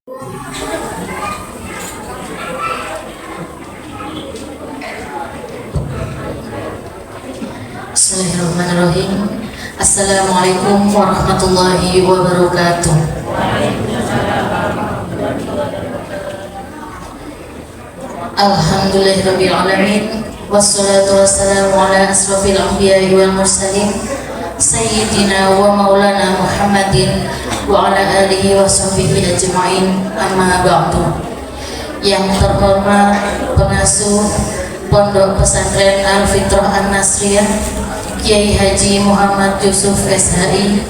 Bismillahirrahmanirrahim. Assalamualaikum warahmatullahi wabarakatuh. Alhamdulillahirabbil alamin. Wassalatu wassalamu ala asrofil anbiya'i wal mursalin Sayyidina wa maulana Muhammadin wa ala alihi wa sahbihi ajma'in, amma ba'du. Yang terhormat pengasuh Pondok Pesantren Al-Fitrah An-Nasriyah Kiai Haji Muhammad Yusuf SHI,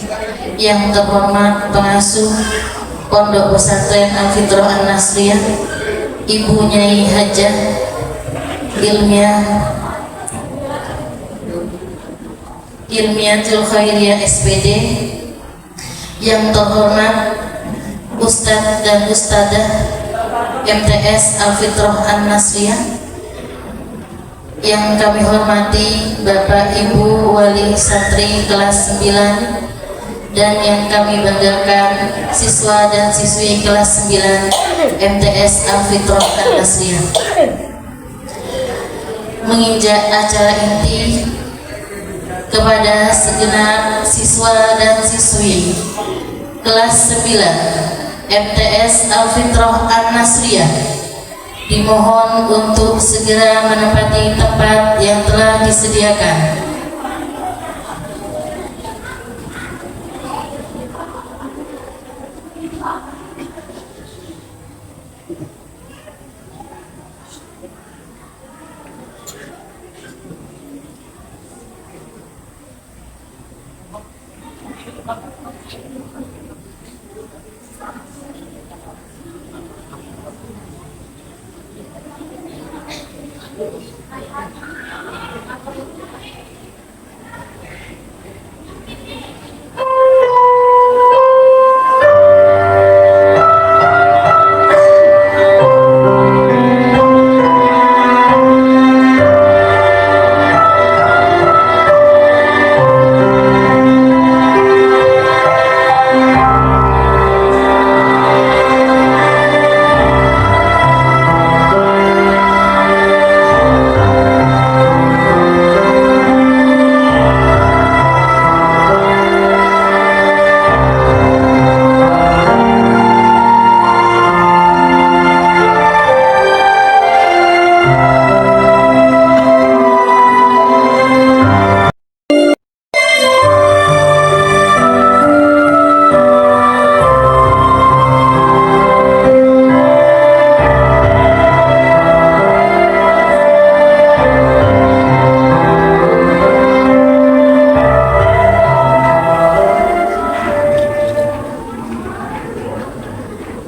yang terhormat pengasuh Pondok Pesantren Al-Fitrah An-Nasriyah Ibu Nyai Hajah Ilmiatul Khairiyah SPD, yang terhormat Ustadz dan Ustadzah MTS Al-Fitrah An-Nasriyah, yang kami hormati Bapak Ibu Wali Santri kelas 9 dan yang kami banggakan siswa dan siswi kelas 9 MTS Al-Fitrah An-Nasriyah. Menginjak acara inti kepada segenap siswa dan siswi kelas 9 MTS Al-Fitrah An-Nasriyah, dimohon untuk segera menempati tempat yang telah disediakan.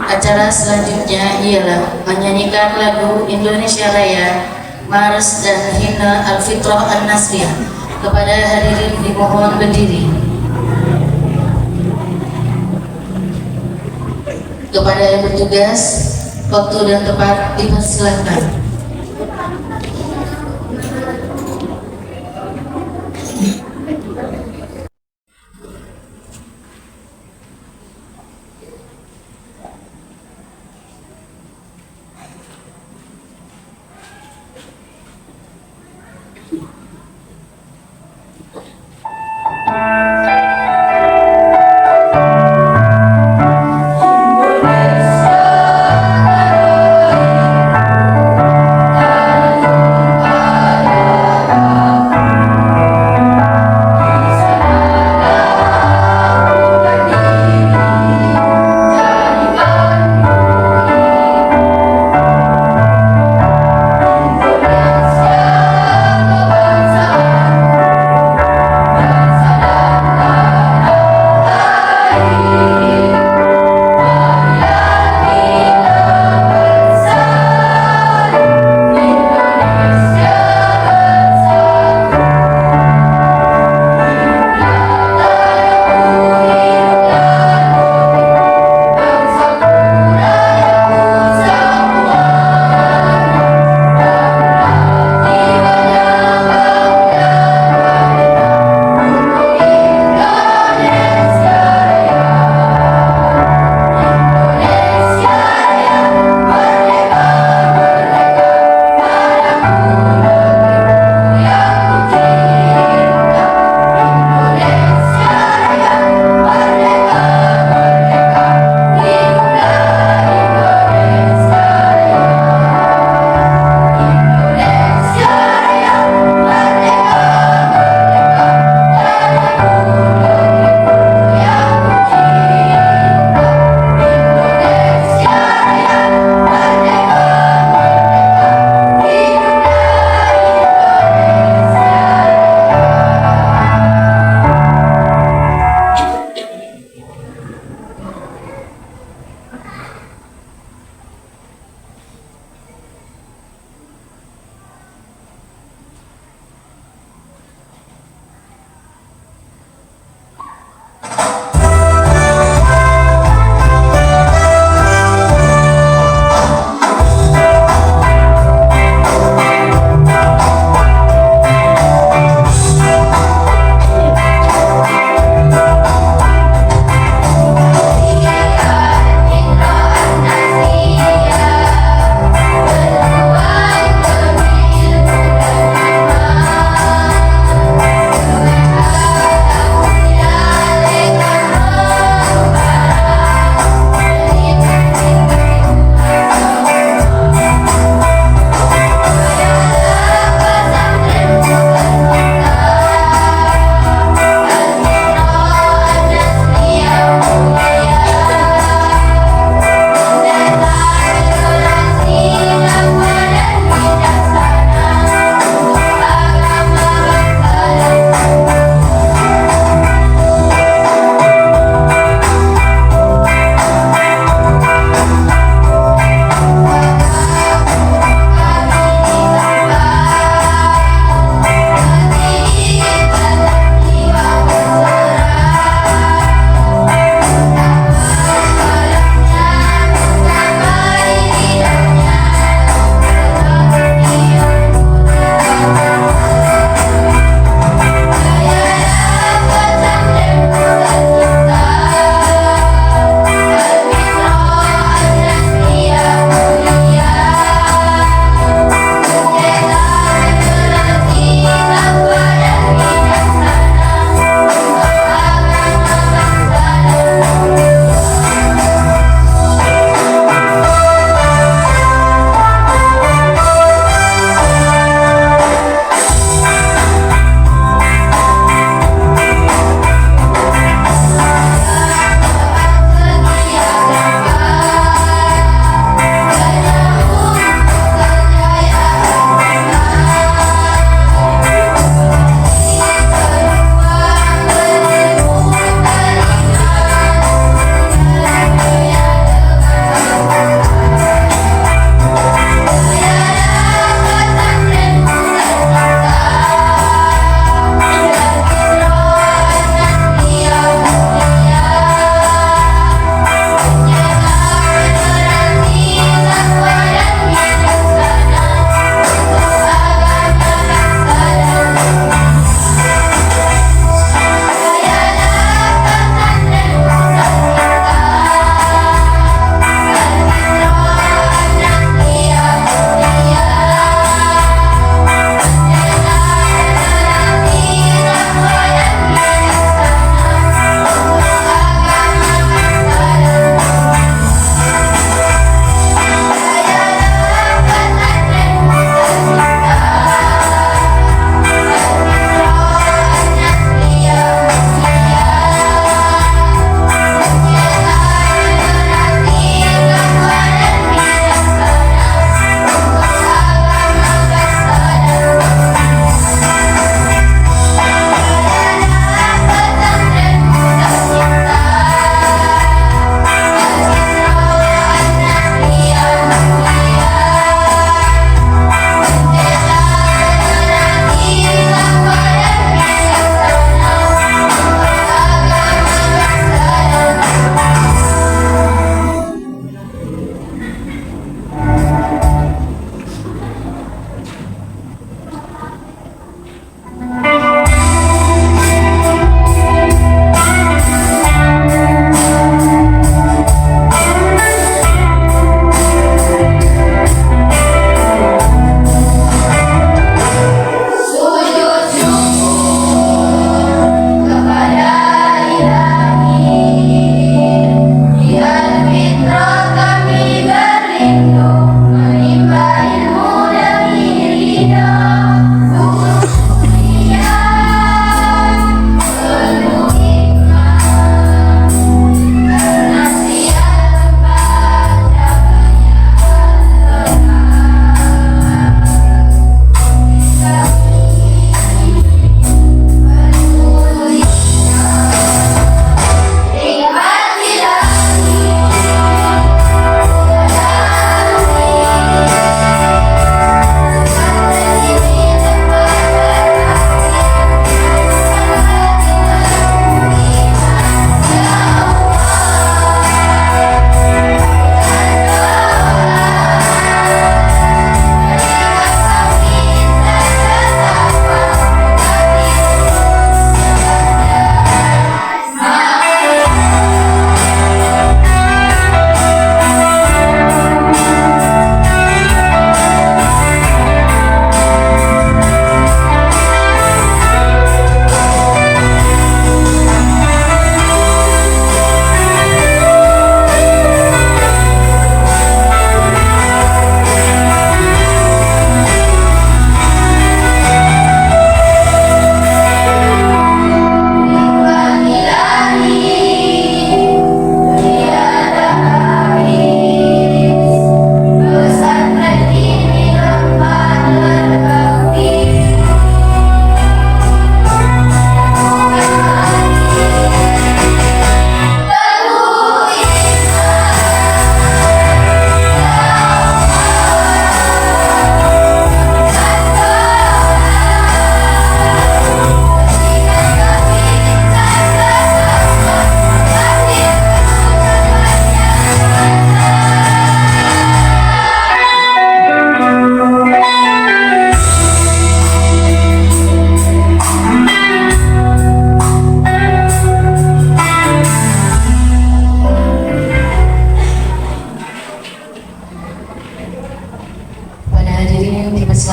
Acara selanjutnya ialah menyanyikan lagu Indonesia Raya, Mars dan Hina Al-Fitrah An-Nasriyah. Kepada hadirin dimohon berdiri. Kepada yang bertugas, waktu dan tempat dipersilakan.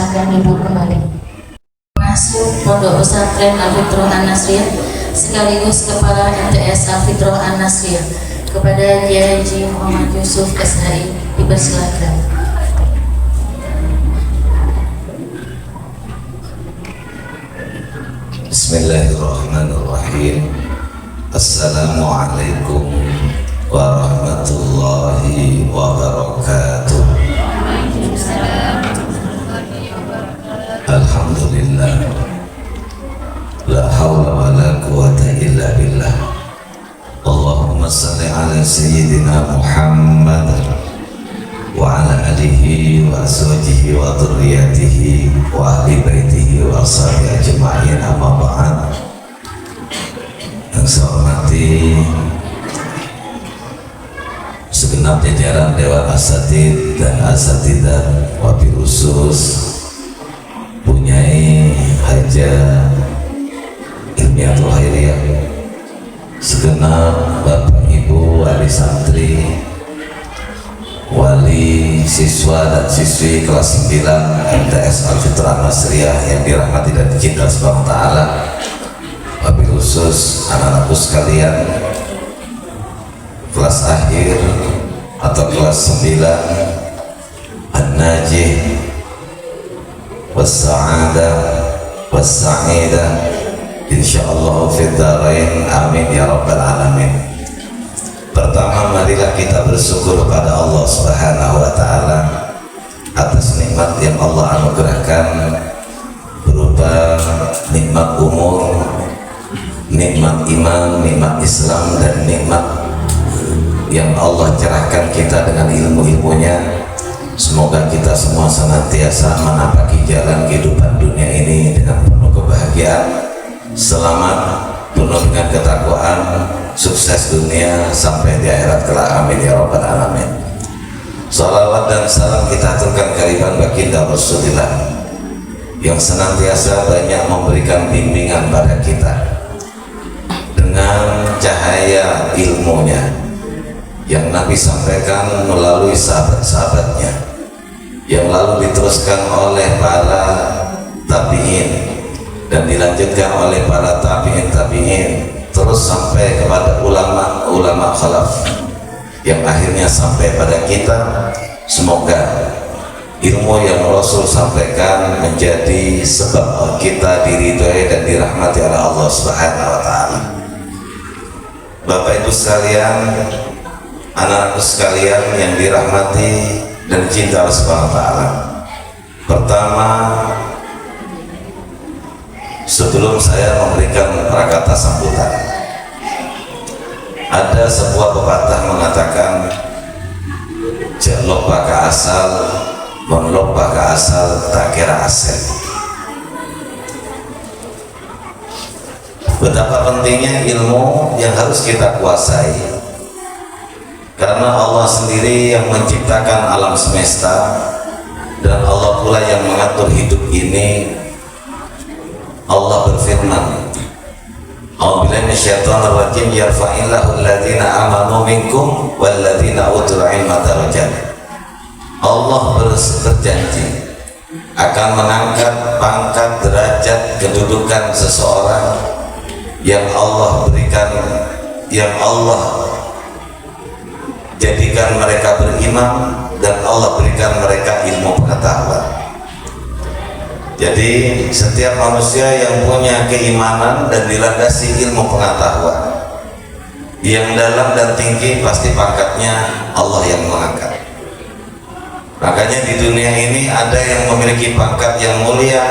persilakan ibu kembali. Masuk Pondok Pesantren Al-Fitrah An-Nasriyah sekaligus Kepala MTS Al-Fitrah An-Nasriyah kepada Kiai Haji Muhammad Yusuf SHI dipersilakan. Bismillahirrahmanirrahim. Assalamualaikum warahmatullahi wabarakatuh. Alhamdulillah, la hawla wa la quwata illa billah. Allahumma salli ala sayyidina Muhammad wa ala alihi wa azwajihi wa dhurriyyatihi wa ahli baitihi wa ashabihi ajma'in, amma ba'd. Yang saya hormati segenap jajaran Dewan Asatid dan Asatidah, wabil khusus Punyai Hajah Ilmiatul Khairiyah, segenap Bapak Ibu wali santri, wali siswa dan siswi kelas 9 MTS Al-Fitrah An-Nasriyah yang dirahmati dan dicintai Subhanahu wa ta'ala, wabil khusus anak-anakku sekalian kelas akhir atau kelas 9 An-Najih was-sa'adah was-sa'idah insyaallah fid dharain, amin ya rabbal alamin. Pertama, marilah kita bersyukur kepada Allah Subhanahu wa ta'ala atas nikmat yang Allah anugerahkan berupa nikmat umur, nikmat iman, nikmat Islam, dan nikmat yang Allah cerahkan kita dengan ilmu-ilmunya. Semoga kita semua senantiasa menapaki jalan kehidupan dunia ini dengan penuh kebahagiaan, selamat, penuh dengan ketakwaan, sukses dunia sampai di akhirat kelak, amin ya rabbal alamin. Salawat dan salam kita aturkan kehadiran baginda Rasulullah yang senantiasa banyak memberikan bimbingan pada kita dengan cahaya ilmunya yang Nabi sampaikan melalui sahabat-sahabatnya, yang lalu diteruskan oleh para tabi'in dan dilanjutkan oleh para tabi'in, terus sampai kepada ulama khalaf yang akhirnya sampai pada kita. Semoga ilmu yang Rasul sampaikan menjadi sebab kita diridhoi dan dirahmati oleh Allah Subhanahu wa ta'ala. Bapak Ibu sekalian, anak-anakku sekalian yang dirahmati dan cinta Allah Subhanahu wa ta'ala. Pertama, sebelum saya memberikan prakata sambutan, ada sebuah pepatah mengatakan, "Loba ka asal, loba ka asal, tak kira asal." Betapa pentingnya ilmu yang harus kita kuasai, karena Allah sendiri yang menciptakan alam semesta dan Allah pula yang mengatur hidup ini. Allah berfirman, "A'udzubillahi minasyaitonir rajim, yarfa'illahu alladziina aamanu minkum walladziina utul 'ilma darajat." Allah berjanji akan mengangkat pangkat, derajat, kedudukan seseorang yang Allah berikan, yang Allah jadikan mereka beriman dan Allah berikan mereka ilmu pengetahuan. Jadi setiap manusia yang punya keimanan dan dilandasi ilmu pengetahuan yang dalam dan tinggi, pasti pangkatnya Allah yang mengangkat. Makanya di dunia ini ada yang memiliki pangkat yang mulia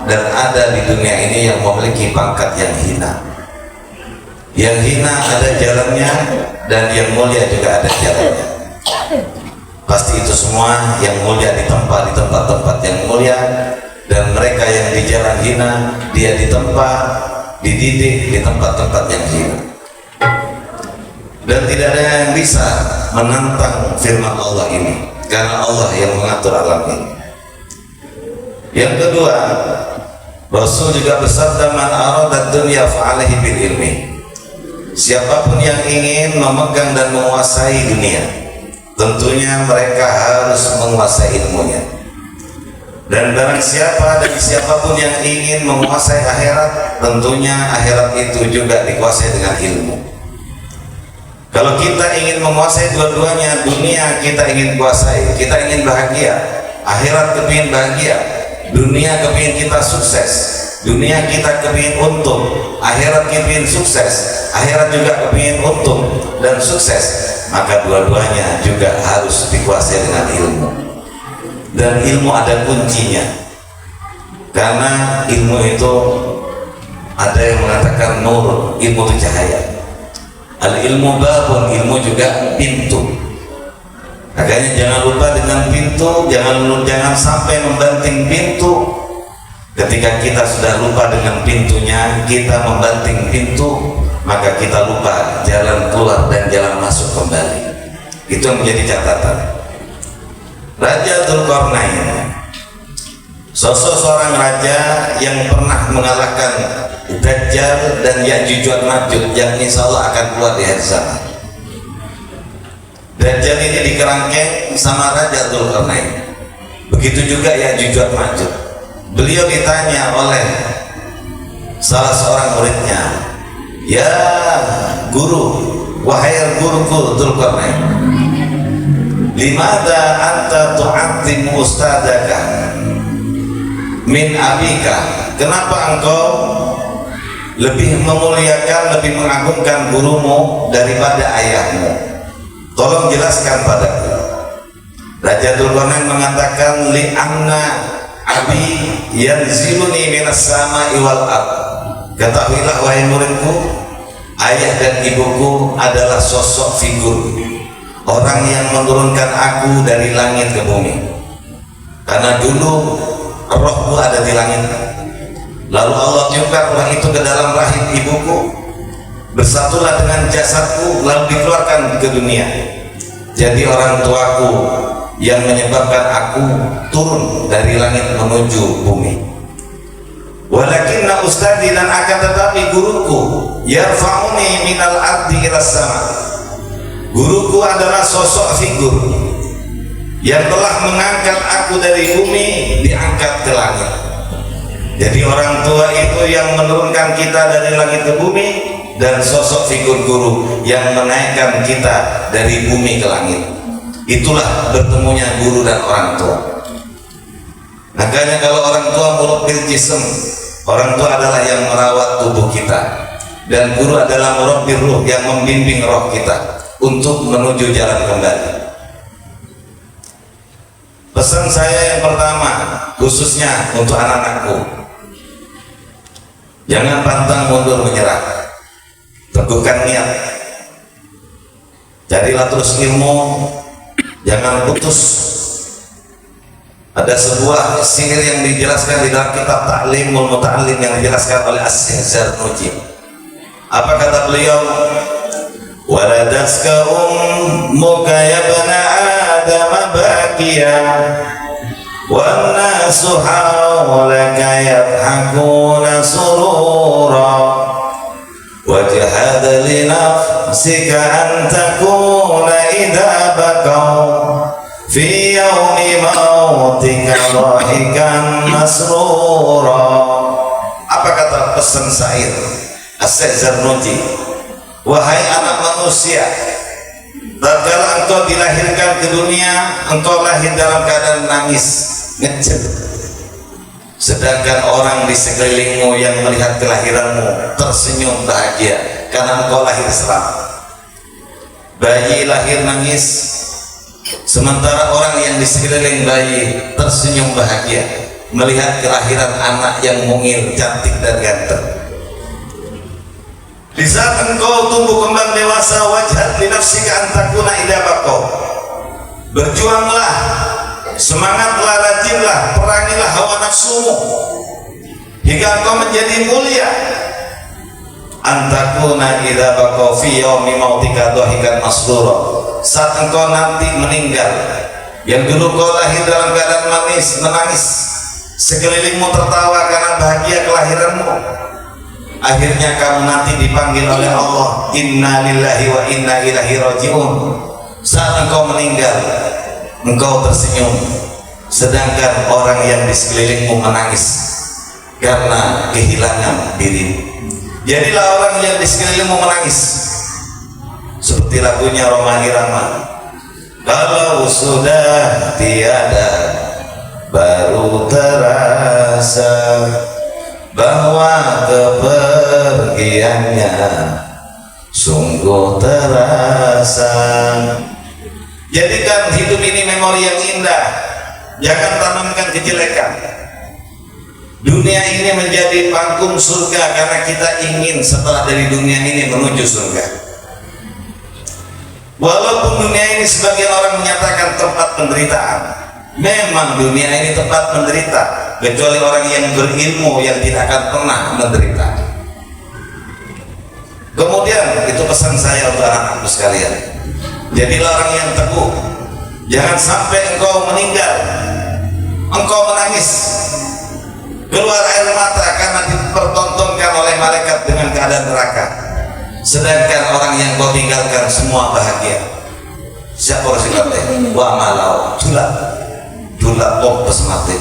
dan ada di dunia ini yang memiliki pangkat yang hina. Yang hina ada jalannya dan yang mulia juga ada jalannya. Pasti itu semua yang mulia ditempa di tempat-tempat yang mulia, dan mereka yang di jalan hina dia ditempa, dididik di tempat-tempat yang hina. Dan tidak ada yang bisa menentang firman Allah ini, karena Allah yang mengatur alam ini. Yang kedua, Rasul juga bersabda, "Man arada dunya fa'alaihi bil ilmi." Siapapun yang ingin memegang dan menguasai dunia, tentunya mereka harus menguasai ilmunya. Dan barang siapa dan siapapun yang ingin menguasai akhirat, tentunya akhirat itu juga dikuasai dengan ilmu. Kalau kita ingin menguasai dua-duanya, dunia kita ingin kuasai, kita ingin bahagia, akhirat kepingin bahagia, dunia kepingin kita sukses, dunia kita kepingin untung, akhirat kepingin sukses, akhirat juga kepingin untung dan sukses, maka dua-duanya juga harus dikuasai dengan ilmu. Dan ilmu ada kuncinya, karena ilmu itu ada yang mengatakan nur, ilmu itu cahaya. Al ilmu babun, ilmu juga pintu. Makanya jangan lupa dengan pintu, jangan sampai membanting pintu. Ketika kita sudah lupa dengan pintunya, kita membanting pintu, maka kita lupa jalan keluar dan jalan masuk kembali. Itu yang menjadi catatan. Raja Dzulqarnain, sosok seorang raja yang pernah mengalahkan Dajjal dan Ya'juj wa Ma'juj yang insya Allah akan keluar di hari zaman. Dajjal ini dikerangkeng sama Raja Dzulqarnain, begitu juga Ya'juj wa Ma'juj. Beliau ditanya oleh salah seorang muridnya, "Ya guru, wahai guruku Dzulqarnain, limada anta tu'azzimu ustadaka min abika?" Kenapa engkau lebih memuliakan, lebih mengagungkan gurumu daripada ayahmu? Tolong jelaskan padaku. Raja Dzulqarnain mengatakan, li'anna abi yanziluni minas sama'i wal ard. Ketahuilah wahai muridku, ayah dan ibuku adalah sosok figur, orang yang menurunkan aku dari langit ke bumi. Karena dulu rohku ada di langit, lalu Allah tiupkan roh itu ke dalam rahim ibuku, bersatulah dengan jasadku, lalu dikeluarkan ke dunia. Jadi orang tuaku yang menyebabkan aku turun dari langit menuju bumi. Walakinna ustadi, dan akan tetapi guruku, yarfa'uni minal ardi ilas sama. Guruku adalah sosok figur yang telah mengangkat aku dari bumi diangkat ke langit. Jadi orang tua itu yang menurunkan kita dari langit ke bumi, dan sosok figur guru yang menaikkan kita dari bumi ke langit. Itulah bertemunya guru dan orang tua. Makanya kalau orang tua murabbil jism, orang tua adalah yang merawat tubuh kita, dan guru adalah murabbil ruh, yang membimbing roh kita untuk menuju jalan kembali. Pesan saya yang pertama, khususnya untuk anak-anakku, jangan pantang mundur menyerah, teguhkan niat, carilah terus ilmu, jangan putus. Ada sebuah syair yang dijelaskan di dalam kitab Ta'limul Muta'allim yang dijelaskan oleh As-Syaikh Zarnuji. Apa kata beliau? Waladaska ummuka ya bana Adam bakiya wan nasu hawlaka yadhakuna surura wajhad li nafsika an takuna idza bakaw fi yaumi mautika dhahikan masrura. Apa kata pesan syair As-Syaikh Zarnuji? Wahai anak manusia, tatkala engkau dilahirkan ke dunia, engkau lahir dalam keadaan nangis, ngecel. Sedangkan orang di sekelilingmu yang melihat kelahiranmu tersenyum bahagia karena engkau lahir selamat. Bayi lahir nangis, sementara orang yang di sekeliling bayi tersenyum bahagia melihat kelahiran anak yang mungil, cantik dan ganteng. Di saat engkau tumbuh kembang dewasa, wajhat li nafsika an takuna idza baqaw. Berjuanglah, semangatlah, rajinlah, perangilah hawa nafsumu hingga engkau menjadi mulia. An takuna idza baqaw fi yaumi mautika dhahikan masrura. Saat engkau nanti meninggal, yang dulu kau lahir dalam keadaan menangis, sekelilingmu tertawa karena bahagia kelahiranmu, akhirnya kamu nanti dipanggil oleh Allah, inna lillahi wa inna ilaihi raji'un. Saat engkau meninggal, engkau tersenyum, sedangkan orang yang di sekelilingmu menangis karena kehilangan dirimu. Jadilah orang yang di sekelilingmu menangis, seperti lagunya Rhoma Irama, kalau sudah tiada baru terasa bahwa kepergiannya sungguh terasa. Jadikan hidup ini memori yang indah, jangan tanamkan kejelekan. Dunia ini menjadi panggung surga karena kita ingin setelah dari dunia ini menuju surga. Walaupun dunia ini sebagian orang menyatakan tempat penderitaan, memang dunia ini tempat menderita, kecuali orang yang berilmu yang tidak akan pernah menderita. Kemudian itu pesan saya untuk anak-anakku sekalian, jadilah orang yang teguh. Jangan sampai engkau meninggal, engkau menangis, keluar air mata karena dipertontonkan oleh malaikat dengan keadaan neraka, sedangkan orang yang kau tinggalkan semua bahagia. Siapa orang sikapnya? Wa malau dula popes mati,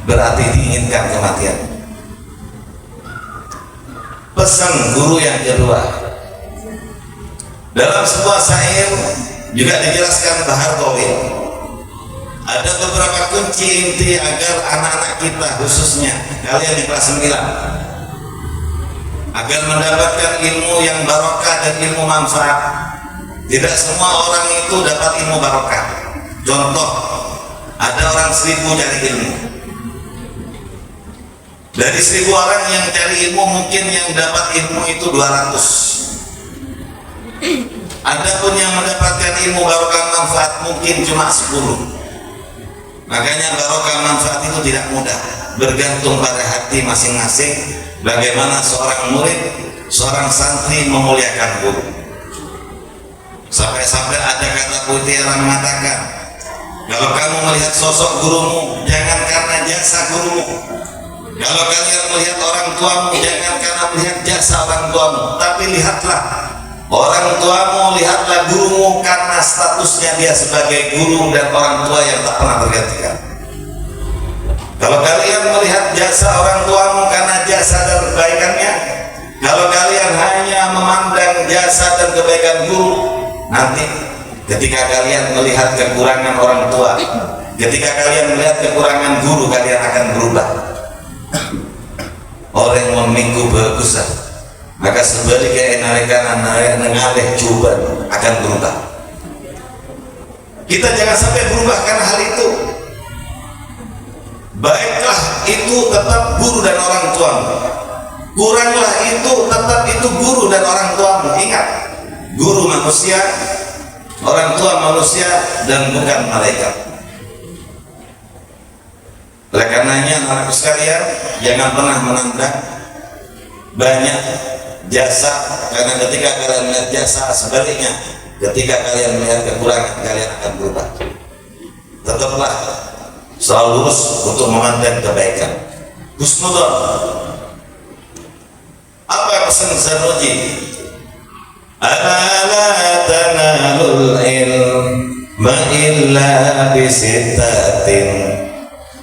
berarti diinginkan kematian. Pesan guru yang kedua, dalam sebuah syair juga dijelaskan Bahar Tawil, ada beberapa kunci inti agar anak-anak kita, khususnya kalian di kelas 9, agar mendapatkan ilmu yang barokah dan ilmu manfaat. Tidak semua orang itu dapat ilmu barokah. Contoh, ada orang 1000 cari ilmu. Dari 1000 orang yang cari ilmu, mungkin yang dapat ilmu itu 200. Adapun yang mendapatkan ilmu barokah manfaat mungkin cuma 10. Makanya barokah manfaat itu tidak mudah, bergantung pada hati masing-masing. Bagaimana seorang murid, seorang santri memuliakan guru. Sampai-sampai ada kata mutiara mengatakan, kalau kamu melihat sosok gurumu, jangan karena jasa gurumu. Kalau kalian melihat orang tuamu, jangan karena melihat jasa orang tuamu, tapi lihatlah orang tuamu, lihatlah gurumu karena statusnya dia sebagai guru dan orang tua yang tak pernah tergantikan. Kalau kalian melihat jasa orang tuamu karena jasa dan kebaikannya, kalau kalian hanya memandang jasa dan kebaikan guru, nanti ketika kalian melihat kekurangan orang tua, ketika kalian melihat kekurangan guru, kalian akan berubah. Orang yang meminggu bagusan, maka sebaliknya enarikan nengaleh cuban akan berubah. Kita jangan sampai berubah karena hal itu. Baiklah itu tetap guru dan orang tuamu, kuranglah itu tetap itu guru dan orang tuamu. Ingat, guru manusia, orang tua manusia, dan bukan malaikat. Oleh karenanya anak-anakku sekalian, jangan pernah menandang banyak jasa, karena ketika kalian melihat jasa, sebaliknya ketika kalian melihat kekurangan, kalian akan berubah. Tetaplah selalu lurus untuk memandang kebaikan. Husnudzon. Apa pesan Zarnuji? Ala tanalul ilma illa bisittatin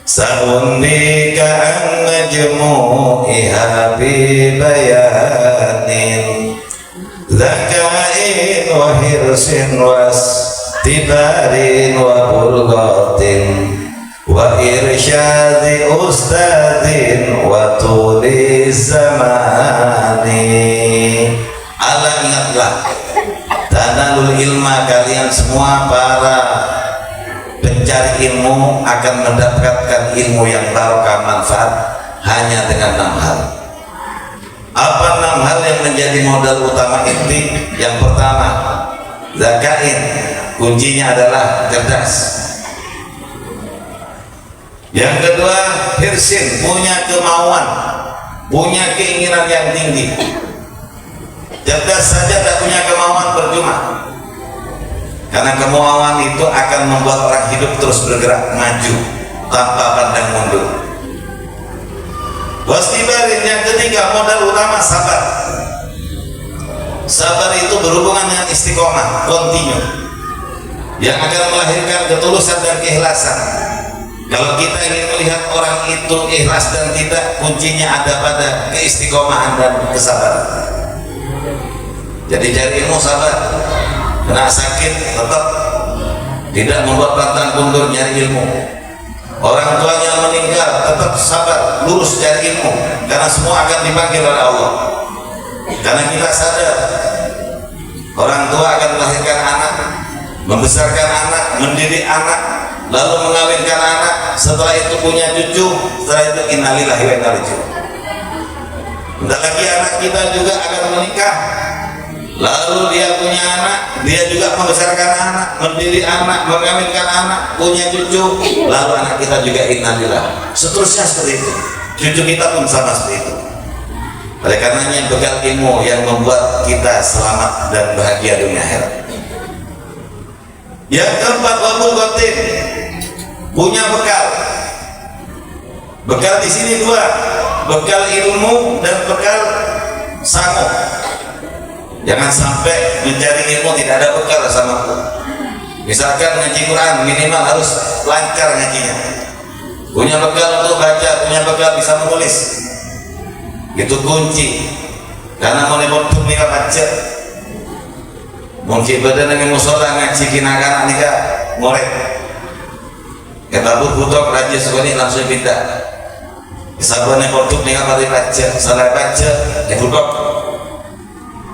sa'undika an majmu'iha bibayanin zakain wa hirsin wastibarin wa bulghatin wa irsyadi ustadin wa tuli zamani. Allah, ingatlah, tanalul ilma, kalian semua para pencari ilmu akan mendapatkan ilmu yang barokah manfaat hanya dengan 6 hal. Apa 6 hal yang menjadi modal utama inti? Yang pertama, zakain, kuncinya adalah cerdas. Yang kedua, hirsin, punya kemauan, punya keinginan yang tinggi. Cerdas saja tak punya kemauan percuma, karena kemauan itu akan membuat orang hidup terus bergerak maju tanpa pandang mundur. Wastibarin, yang ketiga, modal utama sabar. Sabar itu berhubungan dengan istiqomah, kontinu, yang akan melahirkan ketulusan dan keikhlasan. Kalau kita ingin melihat orang itu ikhlas dan tidak, kuncinya ada pada keistiqomahan dan kesabaran. Jadi cari ilmu sabar, kena sakit tetap tidak membuat pantang mundur nyari ilmu. Orang tuanya meninggal tetap sabar, lurus cari ilmu, karena semua akan dipanggil oleh Allah. Karena kita sadar orang tua akan melahirkan anak, membesarkan anak, mendidik anak, lalu mengawinkan anak, setelah itu punya cucu, setelah itu innalillahi wa inna ilaihi raji'un. Bentar lagi anak kita juga akan menikah, lalu dia punya anak, dia juga membesarkan anak, mendidik anak, mengawinkan anak, punya cucu, lalu anak kita juga innalillah. Seterusnya seperti itu. Cucu kita pun sama seperti itu. Oleh karenanya bekal ilmu yang membuat kita selamat dan bahagia dunia akhirat. Yang keempat, wabul qatin, punya bekal. Bekal di sini dua, bekal ilmu dan bekal sangu. Jangan sampai mencari ilmu tidak ada bekal sama aku. Misalkan ngaji Quran minimal harus lancar ngajinya. Punya bekal untuk baca, punya bekal bisa menulis. Itu kunci. Karena mau nepot nika baca. Mungkin badan dengan musola ngaji kinakan nika ngorek. Kita butuh raja sekali langsung pindah. Sabar nepot nika baca, salah baca, butuh.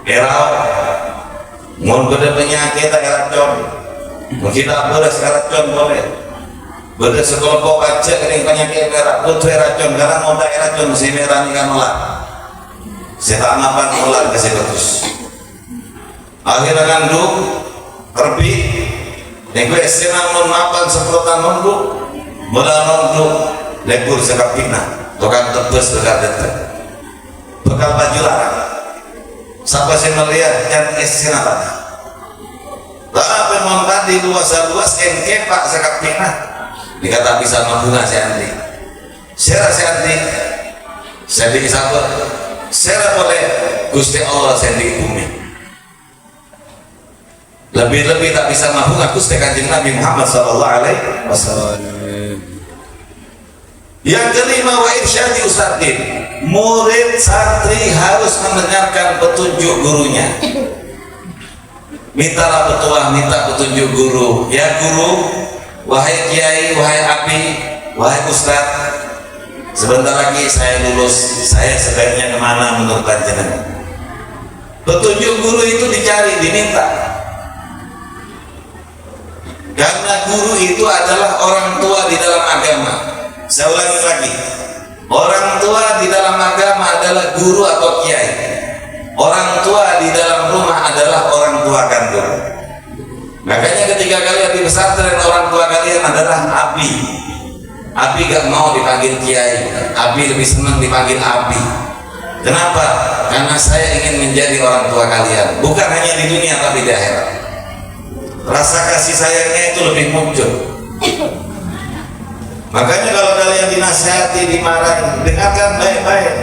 Erau, mohon beda penyakit eracon, mungkin tak beres eracon boleh. Beda sekelompok baca kering penyakit merah, butuh eracon karena mau tak eracon si merah ni kan ular. Saya tak mapan ular kasih bagus. Akhirnya ngandung, terbit, nego senang mon mapan seprotan nondu, mula nondu, lebur sekap pina, tukang tebus dekat dekat, bekal baju larang. Siapa sih melihat yang apa? Tapi membadi luas-luas engke pak sekap pina. Dikata bisa membunga si Andi. Saya Andi, saya di sabar. Saya boleh Gusti Allah saya di bumi. Lebih-lebih tak bisa membunga Gusti Kanjeng Nabi Muhammad Sallallahu Alaihi Wasallam. Yang kelima, wa irsyadi ustadzin, murid santri harus mendengarkan petunjuk gurunya. Mintalah petuah, minta petunjuk guru. Ya guru, wahai kiai, wahai abi, wahai ustadz, sebentar lagi saya lulus, saya sebaiknya kemana menurut panjenengan? Petunjuk guru itu dicari, diminta. Karena guru itu adalah orang tua di dalam agama. Saya ulangi lagi, orang tua di dalam agama adalah guru atau kiai. Orang tua di dalam rumah adalah orang tua kandung. Makanya ketika kalian di pesantren, orang tua kalian adalah abi. Abi gak mau dipanggil kiai, abi lebih senang dipanggil abi. Kenapa? Karena saya ingin menjadi orang tua kalian, bukan hanya di dunia tapi di akhirat. Rasa kasih sayangnya itu lebih muncul. Makanya kalau kalian dinasihati, dimarahi, dengarkan baik-baik.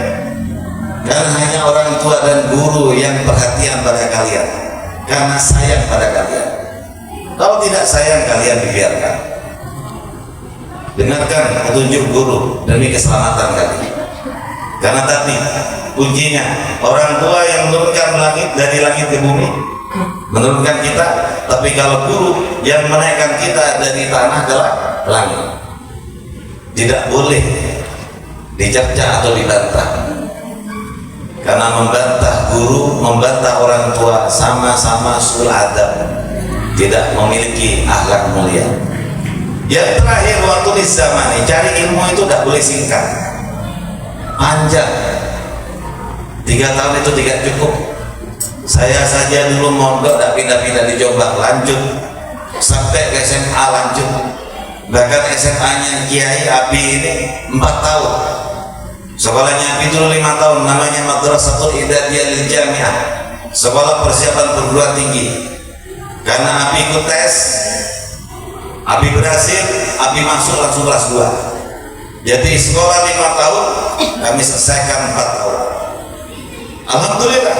Karena hanya orang tua dan guru yang perhatian pada kalian, karena sayang pada kalian. Kalau tidak sayang, kalian dibiarkan. Dengarkan petunjuk guru demi keselamatan kalian. Karena tadi kuncinya, orang tua yang menurunkan langit dari langit ke bumi, menurunkan kita. Tapi kalau guru yang menaikkan kita dari tanah ke langit, tidak boleh dicerca atau dibantah. Karena membantah guru, membantah orang tua sama-sama sul adab, tidak memiliki akhlak mulia. Yang terakhir, waktu di zaman ini cari ilmu itu tidak boleh singkat, panjang. 3 tahun itu tidak cukup. Saya saja dulu mondok tidak pindah-pindah di Jombang, lanjut sampai ke SMA, lanjut. Bahkan SMA-nya Kiai Abi ini 4 tahun. Sekolahnya Abi dulu 5 tahun, namanya Madrasatul Idadiyah Lil Jami'ah, sekolah persiapan perguruan tinggi. Karena Abi ikut tes, Abi berhasil, Abi masuk langsung kelas 2. Jadi sekolah 5 tahun, kami selesaikan 4 tahun. Alhamdulillah.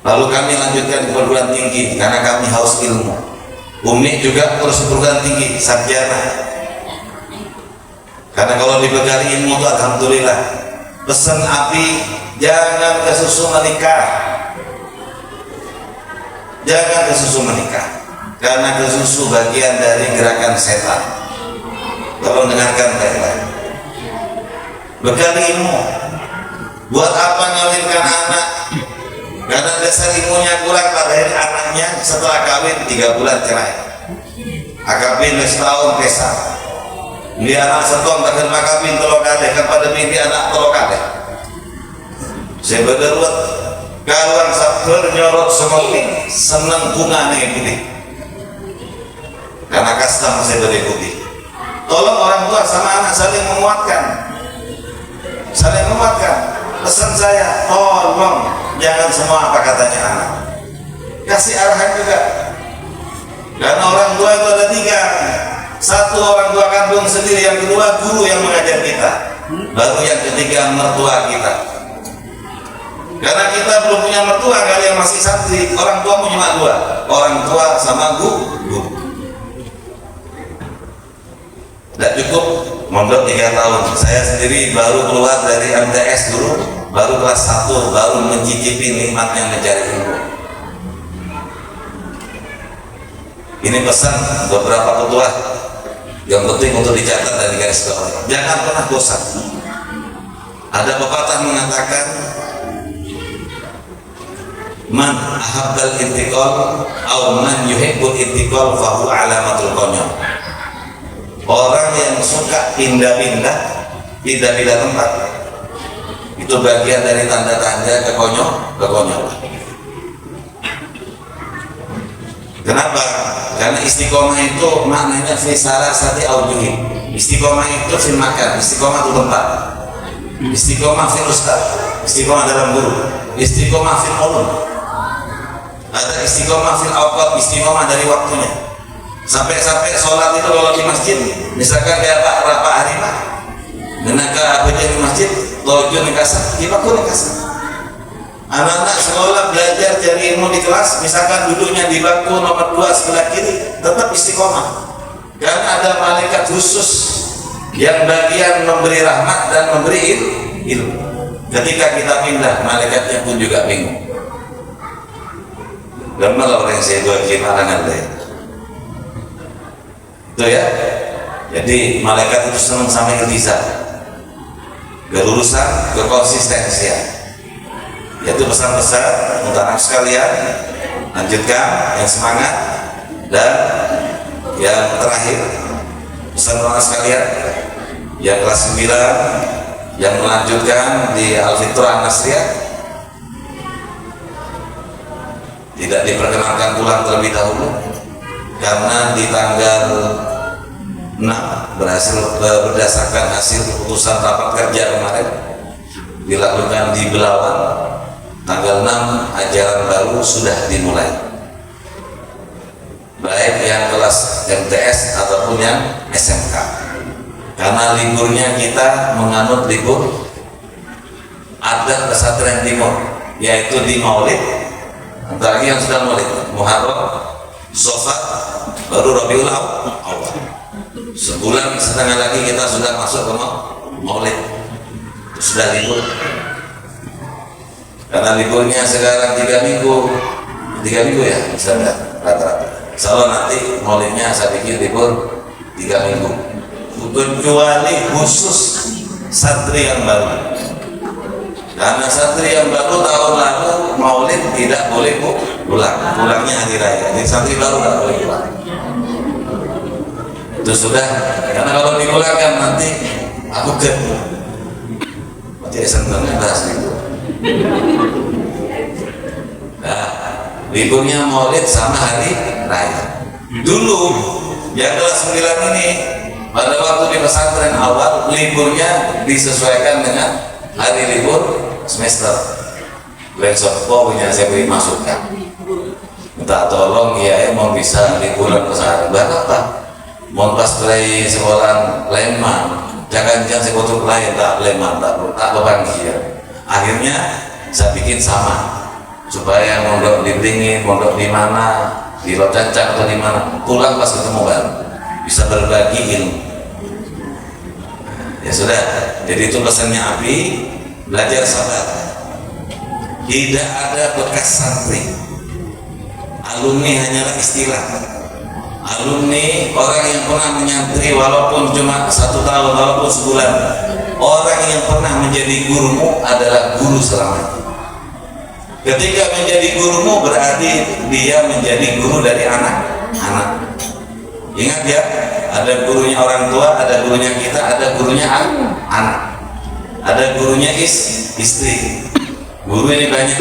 Lalu kami lanjutkan ke perguruan tinggi karena kami haus ilmu. Umi juga terus perguruan tinggi sarjana. Karena kalau dibekali ilmu itu alhamdulillah. Pesan Abi, jangan kesusu menikah. Jangan kesusu menikah. Karena kesusu bagian dari gerakan setan. Tolong dengarkan baik-baik. Bekali ilmu. Buat apa ngawinkan anak? Karena dasar ilmunya kurang, lahir anaknya setelah kawin 3 bulan cerai. Akabin setahun pesa. Dia anak setong tak kena kawin telok kali, kepada mimpi anak telok kali. Saya berderut kawan sabar nyorot semopi seneng bunga nih putih. Karena kasta masih berikuti. Tolong orang tua sama anak saling menguatkan. Saling menguatkan. Pesan saya, tolong jangan semua apa katanya anak. Kasih arahan juga. Karena orang tua itu ada 3. 1 orang tua kandung sendiri, yang kedua guru yang mengajar kita, baru yang ketiga mertua kita. Karena kita belum punya mertua kali yang masih santri, orang tua cuma 2, orang tua sama guru. Tidak cukup mondok 3 tahun. Saya sendiri baru keluar dari MTS dulu, baru kelas 1, baru mencicipi nikmatnya mencari ilmu. Ini pesan beberapa ketua yang penting untuk dicatat dan digaris bawahi. Jangan pernah bosan. Ada pepatah mengatakan, man ahabbal intiqal aw man yuhibbul intiqal fahu alamatul konyol. Orang yang suka pindah-pindah tempat, itu bagian dari tanda-tanda kekonyolan. Kenapa? Karena istiqomah itu maknanya fi salasati aujuhi. Istiqomah itu fil makan, istiqomah itu tempat. Istiqomah fil ustaz, istiqomah dalam guru. Istiqomah fil ulum. Ada istiqomah fil awqat, istiqomah dari waktunya. Sampai-sampai sholat itu kalau di masjid, misalkan kayak Pak Harimah, menaka apa di masjid, lojo nikasa, dipaku nikasa. Anak-anak sekolah belajar cari ilmu di kelas, misalkan duduknya di bangku nomor 2 sebelah kiri, tetap istiqomah. Karena ada malaikat khusus yang bagian memberi rahmat dan memberi ilmu. Ketika kita pindah, malaikatnya pun juga bingung. Gambar orang yang saya dua kimarangan deh. Itu ya. Jadi malaikat itu senang sama iltizam, kelurusan, kekonsistensian. Yaitu pesan-pesan untuk anak sekalian, lanjutkan yang semangat. Dan yang terakhir, pesan anak sekalian yang kelas 9 yang melanjutkan di Al-Fitrah An-Nasriyah, tidak diperkenankan pulang terlebih dahulu karena di tanggal 6 berhasil berdasarkan hasil keputusan rapat kerja kemarin dilakukan di Belawan. Tanggal 6 ajaran baru sudah dimulai, baik yang kelas MTS ataupun yang SMK. Karena liburnya kita menganut libur adat pesantren timur, yaitu di Maulid. Antara lagi yang sudah Maulid, Muharram, Safar, baru Rabiul Awal. Sebulan setengah lagi kita sudah masuk ke Maulid, sudah libur. Karena liburnya sekarang 3 minggu ya, misalnya rata-rata. Insya nanti maulidnya saya pikir libur 3 minggu. Kecuali khusus santri yang baru. Karena santri yang baru tahun lalu maulid tidak boleh pulang, pulangnya hari raya. Jadi santri baru tidak boleh pulang. Itu sudah. Karena kalau dipulangkan nanti aku jadi senang bahas itu. Nah, liburnya maulid sama hari raya. Dulu yang kelas 9 ini pada waktu di pesantren awal liburnya disesuaikan dengan hari libur semester. Besok pokoknya saya beri masukan, minta tolong ya mau bisa liburan pesantren berapa? Mau pas dari sekolah Leman, jangan sekolah lain tak Leman tak bebangi ya. Akhirnya saya bikin sama supaya mondok di dingin, mondok di mana di Locancang atau di mana, pulang pas ketemu baru bisa berbagi ilmu. Ya sudah, jadi itu pesannya Abi, belajar sabar. Tidak ada bekas santri. Alumni hanyalah istilah. Alumni orang yang pernah menyantri walaupun cuma 1 tahun, walaupun sebulan. Orang yang pernah menjadi gurumu adalah guru selamanya. Ketika menjadi gurumu berarti dia menjadi guru dari anak-anak. Ingat ya, ada gurunya orang tua, ada gurunya kita, ada gurunya anak, ada gurunya istri. Guru ini banyak,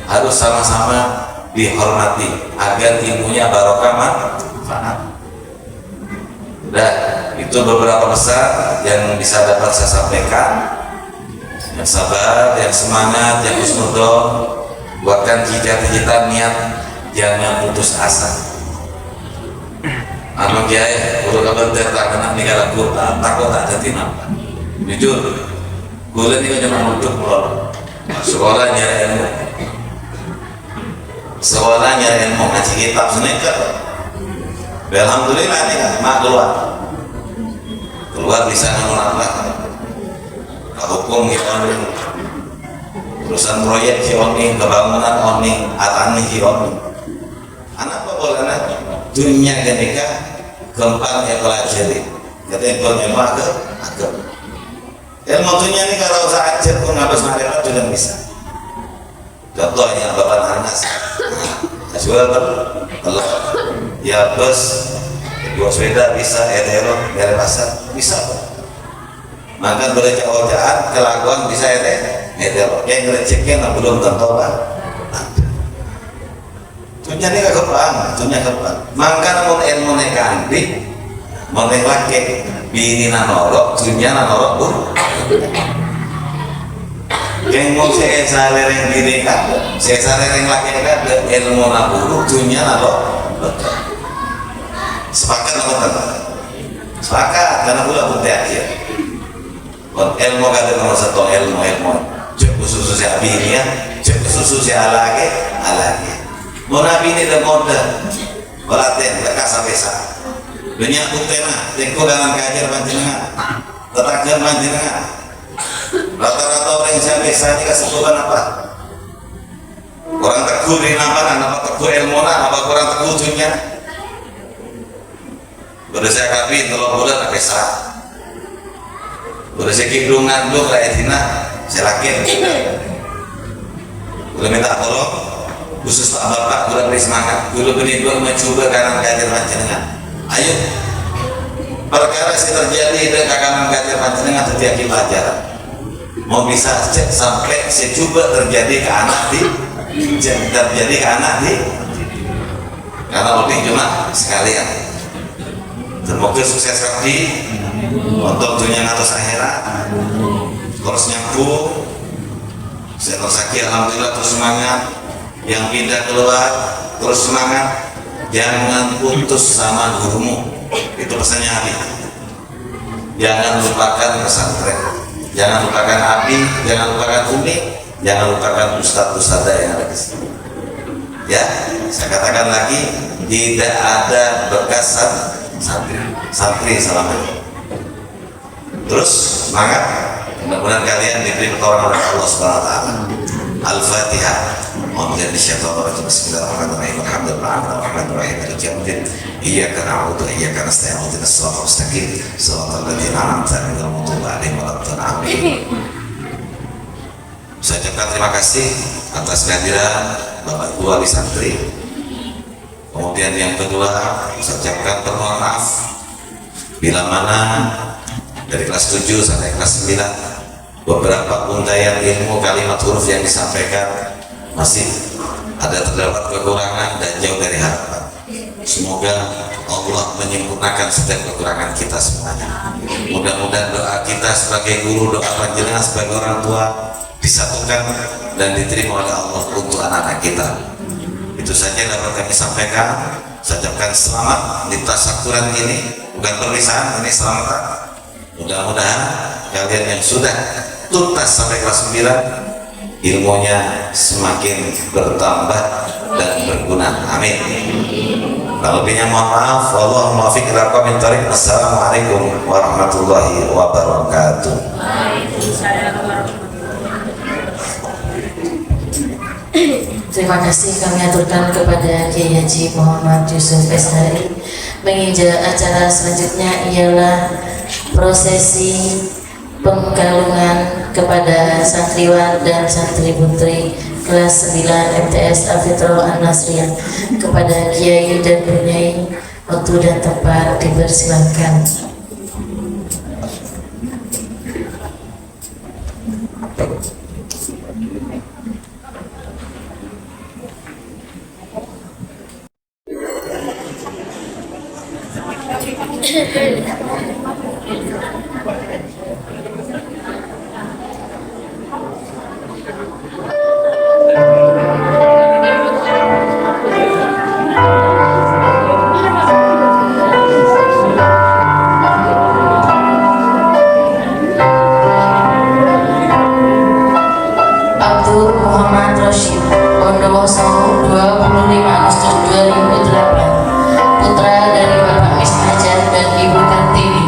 harus sama-sama dihormati agar ilmunya barokah manfaat. Udah, itu beberapa besar yang bisa dapat saya sampaikan. Yang sabar, yang semangat, yang husnudon, buatkan cita-cita, niat, jangan putus asa. Anu kiai, udah kabar tak kena negara kota, takut tak jadi nampak. Jujur, kuliah ini cuma untuk pulau. Sekolah nyari ilmu, sekolah nyari ilmu, ngaji kitab seneker. Alhamdulillah nih kan, mak keluar bisa ngelola hukum kita urusan proyek kioni, kebangunan oni, atani kioni. Anak apa boleh anak? Dunia ketika gampang ya pelajari. Katanya kalau memang agak. Ilmu dunia ini kalau saya ajar pun ngabas makrifat juga bisa. Contohnya Bapak Anas, jual telur, ya bus, dua sepeda bisa, etero, dari pasar bisa. Maka berjauh-jauhan kelakuan bisa etero. Yang rezekinya belum tentu lah. Dunia ini kepang, dunia kepang. Maka namun ilmu nekanti, menelake bini nanorok, dunia nanorok bu. Yang mau saya salereng diri kan, saya salereng laki kan, ilmu naburu, dunia nanorok. Sepakat apa tak? Sepakat, karena pula putih akhir. Ilmu kata nomor 1 ilmu. Cek khusus saya bini ya, cek khusus saya alage. Mau nabi ini dah modal, belaten, berkasa besa. Banyak kutena, tengko dengan kajar panjenengan, tetakan panjenengan. Rata-rata orang yang saya besa ini kesebutan apa? Orang teguh di apa teguh ilmu apa kurang teguh dunia? Udah saya kapin, kalau bulan besa. Udah saya kidungan dulu kayak Dina, saya lakin. Udah minta tolong. Khusus Pak Bapak, gula beri semangat, gula beri dua mencoba kanan kajar panjenengan. Ayo, perkara yang terjadi dengan kanan kajar panjenengan terjadi pelajaran. Mau bisa cek sampai secoba terjadi ke anak karena lebih cuma sekalian. Semoga sukses kabdi untuk dunia atas akhirat. Terus nyambung, saya tersakit, alhamdulillah terus semangat. Yang pindah keluar terus semangat, jangan putus sama gurumu. Itu pesannya Abi. Jangan lupakan pesantren, jangan lupakan Abi, jangan lupakan Umi, jangan lupakan ustadz-ustadzah yang ada di sini. Ya, saya katakan lagi, tidak ada bekas santri selamanya. Terus semangat, mudah-mudahan kalian diberi pertolongan oleh Allah Subhanahu Wa Taala. Al-Fatihah. Bismillahirrahmanirrahim. Alhamdulillahirrahmanirrahim. Maliki yaumiddin. Iyyaka na'budu wa iyyaka nasta'in. Ihdinas siratal mustaqim. Shiratal ladzina an'amta 'alaihim ghairil maghdubi 'alaihim waladdallin. Saya ucapkan terima kasih atas kehadiran Bapak Ibu wali santri. Kemudian yang kedua, saya ucapkan permohonan maaf bila mana dari kelas 7 sampai kelas 9 beberapa untayan ilmu kalimat huruf yang disampaikan masih ada terdapat kekurangan dan jauh dari harapan. Semoga Allah menyempurnakan setiap kekurangan kita semuanya. Mudah-mudahan doa kita sebagai guru, doa panjenengan sebagai orang tua disatukan dan diterima oleh Allah untuk anak-anak kita. Itu saja yang dapat kami sampaikan. Saya ucapkan selamat di tasyakuran ini, bukan perpisahan, ini selamat. Mudah-mudahan kalian yang sudah tuntas sampai kelas 9 ilmunya semakin bertambah dan berguna. Amin. Kalau lebihnya mohon maaf. Wallahul muwaffiq ila aqwamit thoriq. Assalamualaikum warahmatullahi wabarakatuh. Terima kasih kami aturkan kepada Kiai Haji Muhammad Yusuf Eshari. Menginjak acara selanjutnya ialah prosesi pengkalungan kepada santriwan dan santri putri kelas 9 MTS Al-Fitrah An-Nasriyah. Kepada Kiai dan Bunyai, waktu dan tempat dipersilakan. Abdul Muhammad Rashid, Bondowoso 25 Agustus 2008, putra dari Bapak Mis Hajar dan Ibu Kartini.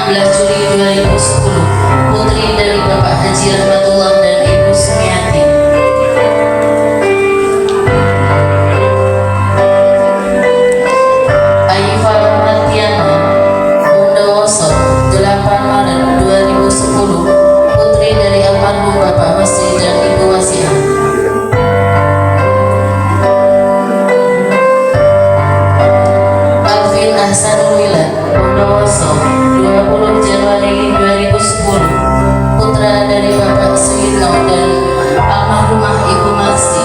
16 Juli 2010, putri dari Bapak Haji Rahmatullah dan Ibu Sumiati. Aifa Martiana, Bondowoso 8 Maret 2010, putri dari almarhum Bapak Masri dan Ibu Wasiah. Alvin Ahsanul Wilad, Bondowoso 20 Januari 2010, putra dari Bapak Suyitno dan almarhumah Ibu Marsi.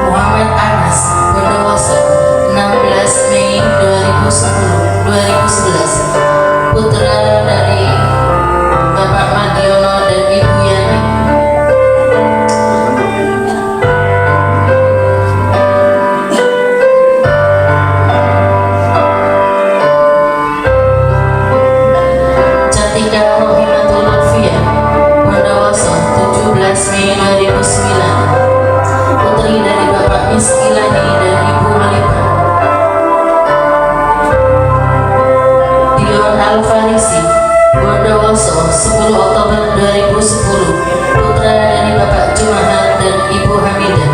Muhammad Anas, Bondowoso 16 Mei 2011, putra dari Bapak Madiono dan Ibu Yani. Cantika Rohimatul Lutfiyah, Bondowoso 17 Mei 2009, putri dari Bapak Miskilani dan Ibu Malipah. Dion Al-Farisi, Bondowoso 10 Oktober 2010, putra dari Bapak Jumahat dan Ibu Hamidah.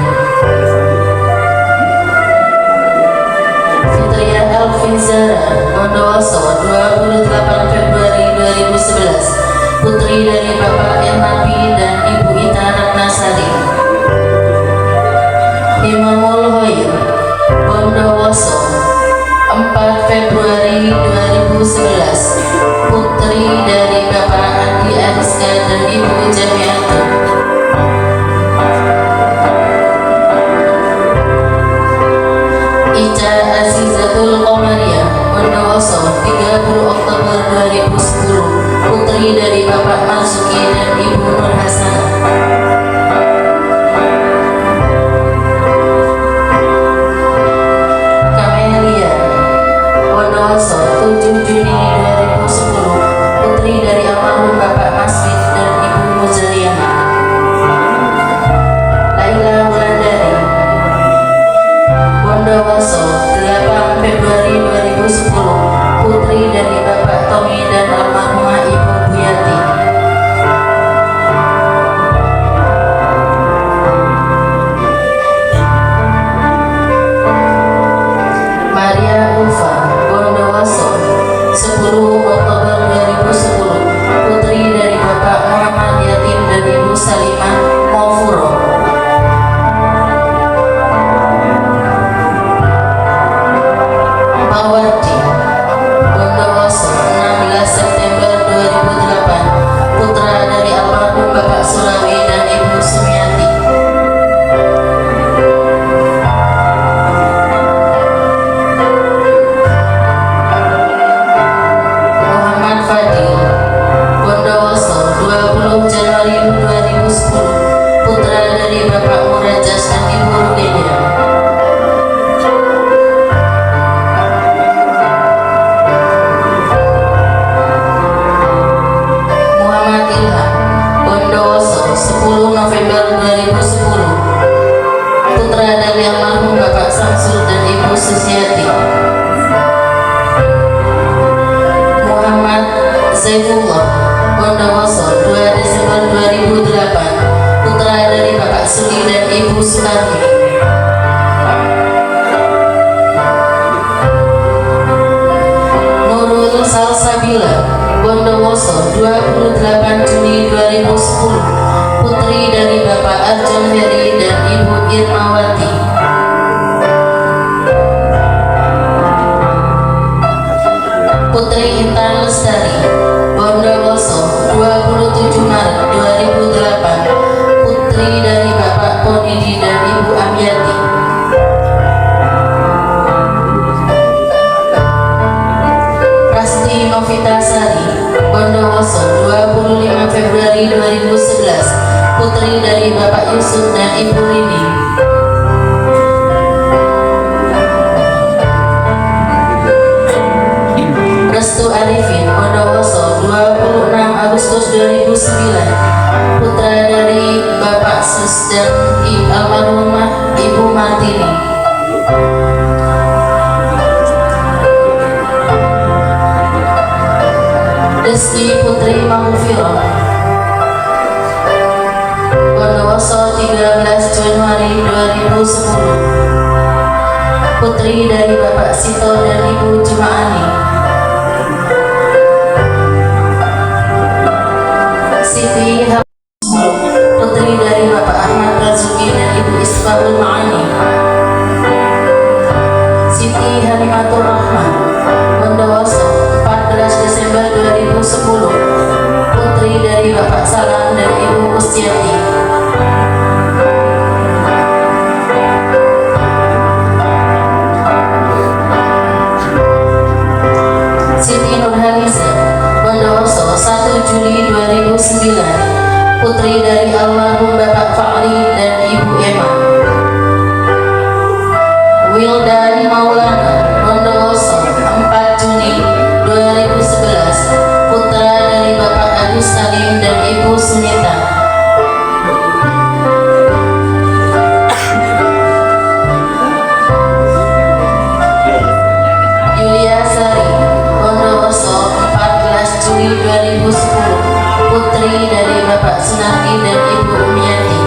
Fitria Al-Finzara, Bondowoso 28 Februari 2011, putri dari Bapak Ernabi dan Ibu Ita Ratnasari. Imamul Hoir, Bondowoso 4 Februari 2011, putri dari Bapak Andi Ariska dan Ibu Jamiatun. Ica Azizatul Qomaria, Bondowoso 30 Oktober 2010, putri dari Bapak Marzuki dan Ibu Nur Hasanah. Kamelia, Bondowoso 7 Juni 2010, putri dari almarhum Bapak Masfid dan Ibu Muzaliyah. Laila Wulandari, Bondowoso 8 Februari 2010, putri dari Bapak Tommy dan almarhumah Ibu Buyati. Maria Ulfa, Bondowoso 10 Oktober 2010, putri dari Bapak Muhammad Yatim dan Ibu Salimah Maufuro. Mawardi, Bondowoso 16 September 2008, putra dari almarhum Bapak Sulawi dan Ibu Sumiati. Muhammad Fadil, Bondowoso 20 Januari 2010, putra dari Bapak Murajas dan Ibu Rugeni. Saifullah Bondowoso 2 Desember 2008, putra dari Bapak Suli dan Ibu Sukarni. Nurul Salsabila Bondowoso 28 Juni 2010, putri dari Bapak Arjon Heri dan Ibu Irmawati. Putri Intan Lestari Bondowoso 27 Maret 2008, putri dari Bapak Ponidi dan Ibu Amyati. Rasti Novita Sari Bondowoso 25 Februari 2011, putri dari Bapak Yusuf dan Ibu Rini. Restu Arifin Bondowoso 26 Agustus 2009, putra dari Bapak Sus dan almarhumah Ibu Martini. Rizky Putri Mahufiro Bondowoso 13 Januari 2010, putri dari Bapak Sito dan Ibu Jumaani. Siti putri dari Bapak Ahmad Razuki dan Ibu Isfahul Ma'ani. Siti Halimatur Rahman Bondowoso 14 Desember 2010, putri dari Bapak Salam dan Ibu Kustiati. Siti Nurhaliza Bondowoso 1 Juli 2009, putri dari almarhum Bapak Fahri dan Ibu Emma. Wildan Maulana Bondowoso 4 Juni 2011, putra dari Bapak Agus Salim dan Ibu Sunita. Yulia Sari Bondowoso 14 Juli 2010, putri dari Bapak Sunardi dan Ibu Umiati.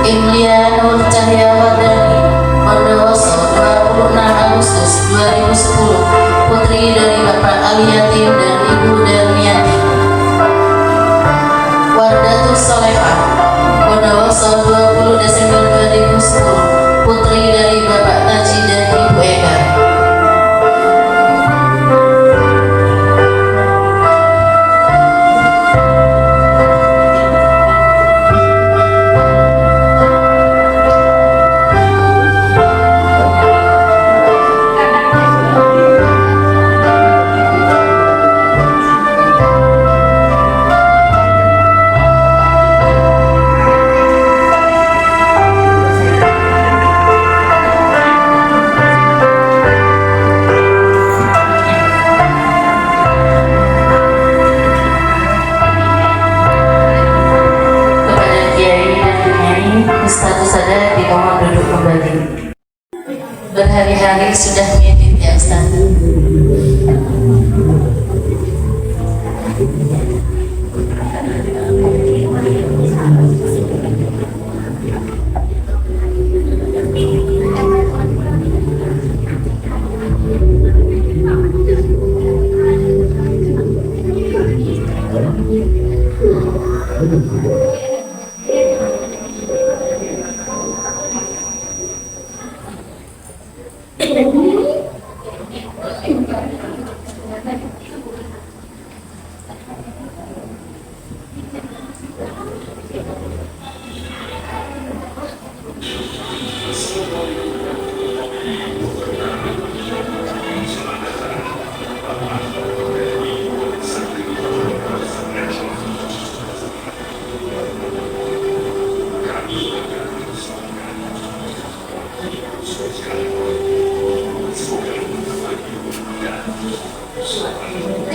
Imlia Nur Cahyawardani Bondowoso 26 Agustus 2010, putri dari Bapak Ali Yatim dan Ibu Darmiati. Wardatus Solehah Bondowoso 20 Desember 2010, putri dari Bapak Taji dan Ibu Eka. Berhari-hari sudah ngedit ya Ustaz.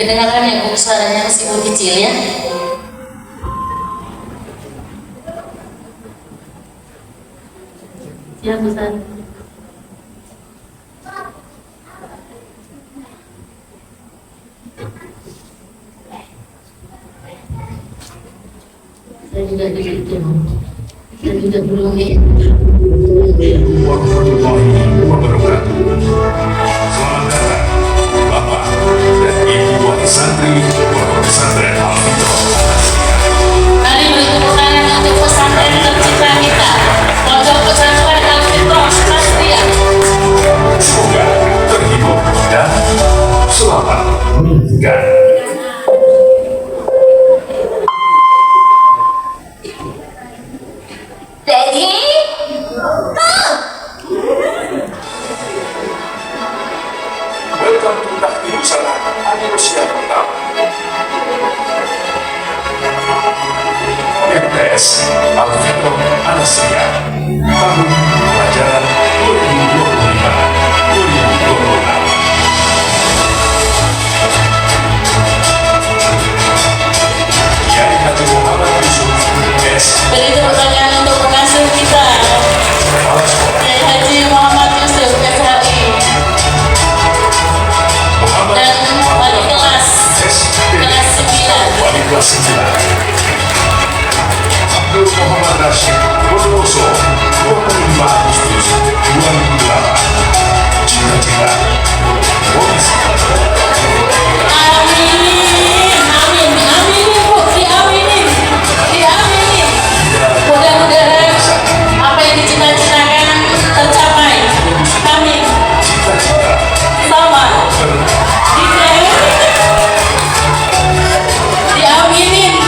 Kedengaran ya Bu, suaranya meskipun kecil ya. Ya Ustaz. juga begitu. Kita juga belum ya. Warahmatullahi wabarakatuh. Selamat datang Bapak dan Ibu Wali Santri Pondok Pesantren Al-Fitrah. Mari beri tepuk tangan untuk pesantren tercinta kita, Pondok Pesantren Al-Fitrah Sastria. Semoga terhibur dan selamat mendengarkan. Daddy? Welcome to Takdir Sana Anniversary pertama. MTS Al-Fitrah Anasria tahun pelajaran 2025-2026. Kiai Haji Muhammad Yusuf S. Beri tepuk tangan untuk pengasuh kita, Kepala Sekolah Kiai Haji Muhammad Yusuf SHI, Muhammad dan wali kelas S.P. kelas 9. Wali kelas 9 Abdul Muhammad Rashid Bondowoso 25 Agustus 2008. Cita-cita polisi. Amin, amin, amin Bu, diaminin, diaminin. Mudah-mudahan apa yang dicita-citakan tercapai. Amin. Cita-cita Sama. Diaminin.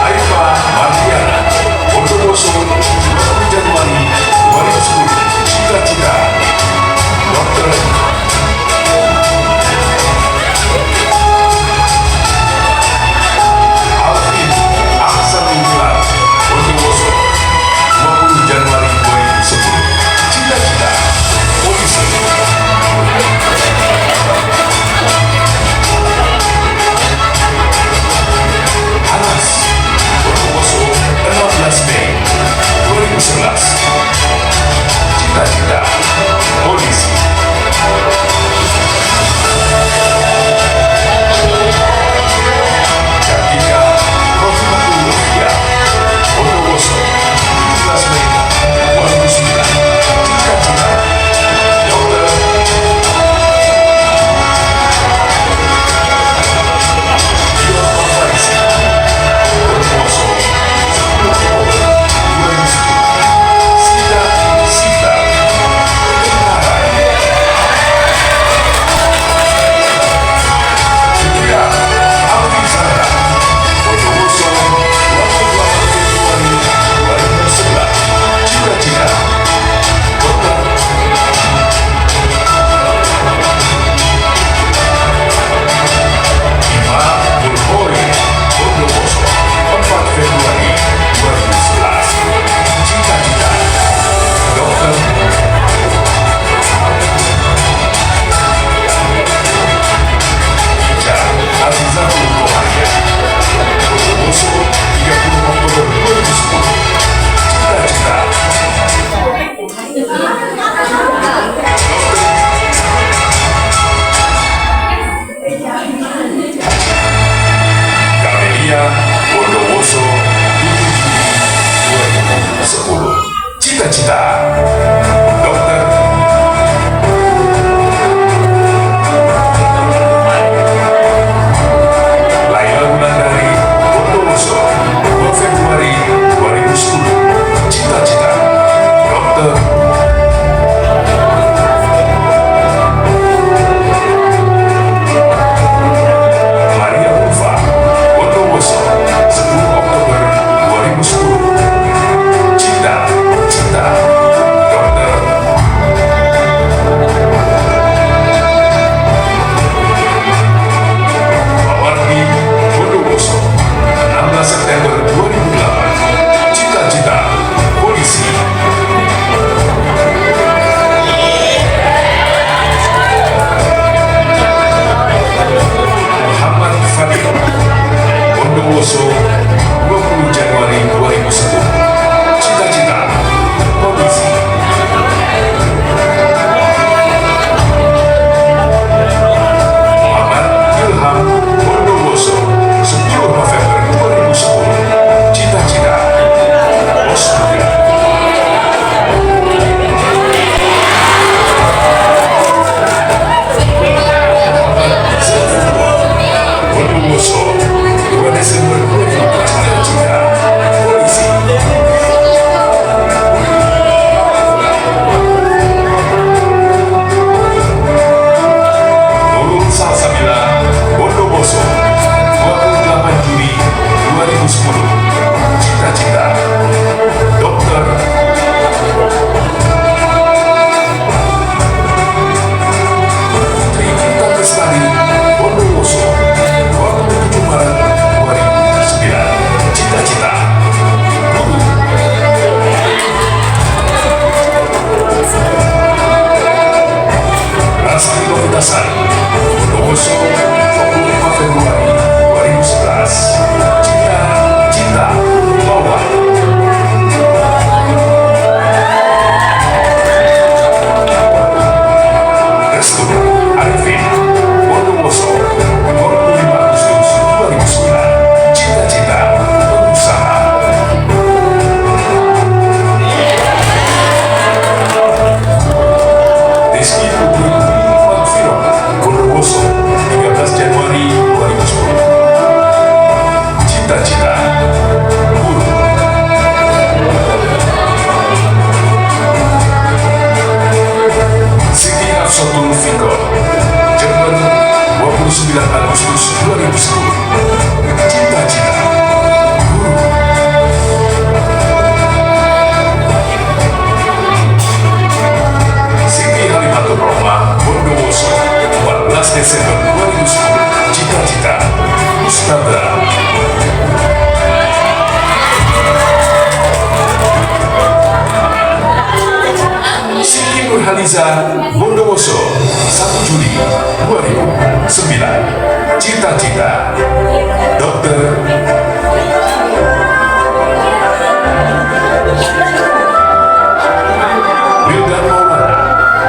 Aifa Mardiana Bondowoso 20 Januari 2010. Cita-cita dokter. Alvin Aksaningrat Bondowoso 20 Januari 2010. Cita-cita polisi. Anas Bondowoso 16 Mei 2011. Cita-cita polisi. Kartika Rofimatullah Bondowoso 17 Mei 2009. Cita-cita dokter. Dio Faisi Bondowoso 10 Oktober 2010. Cita-cita tentara. Citra Alfi Sandra Bondowoso 28 Februari 2011. Cita-cita dokter. Imam Bulhori Bondowoso 4 Februari 2011. Cita-cita dokter. Ica Azizatul Koharia Bondowoso 30 Oktober 2010. Cita-cita Kamelia Bondowoso 7 Juni 2010. Cita-cita dokter. Laila Wulandari Bondowoso 2 Februari 2010. Cita-cita dokter. Maria Ulfa Bondowoso 10 Oktober 2010. Cita-cita dokter. Nurhaliza Bondowoso 1 Juli 2009. Cita-cita Dokter. Wildan Maulana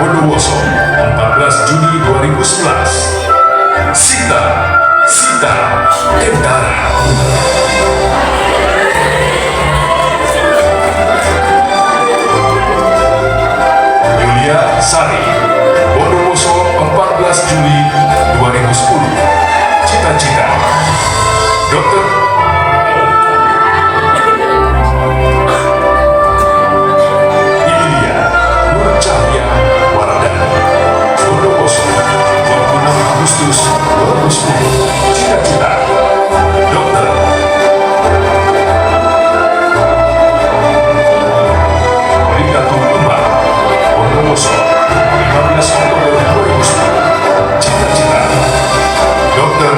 Bondowoso 14 Juni 2011. Sita Endara. Sari Bondowoso 14 Juli 2010. Cita-cita Dokter. Ilya Nur Cahya Wardani Bondowoso 26 Agustus 2010. Cita-cita Dokter. Rikatul Umar Bondowoso 15 Oktober 2010. Cita-cita Dokter.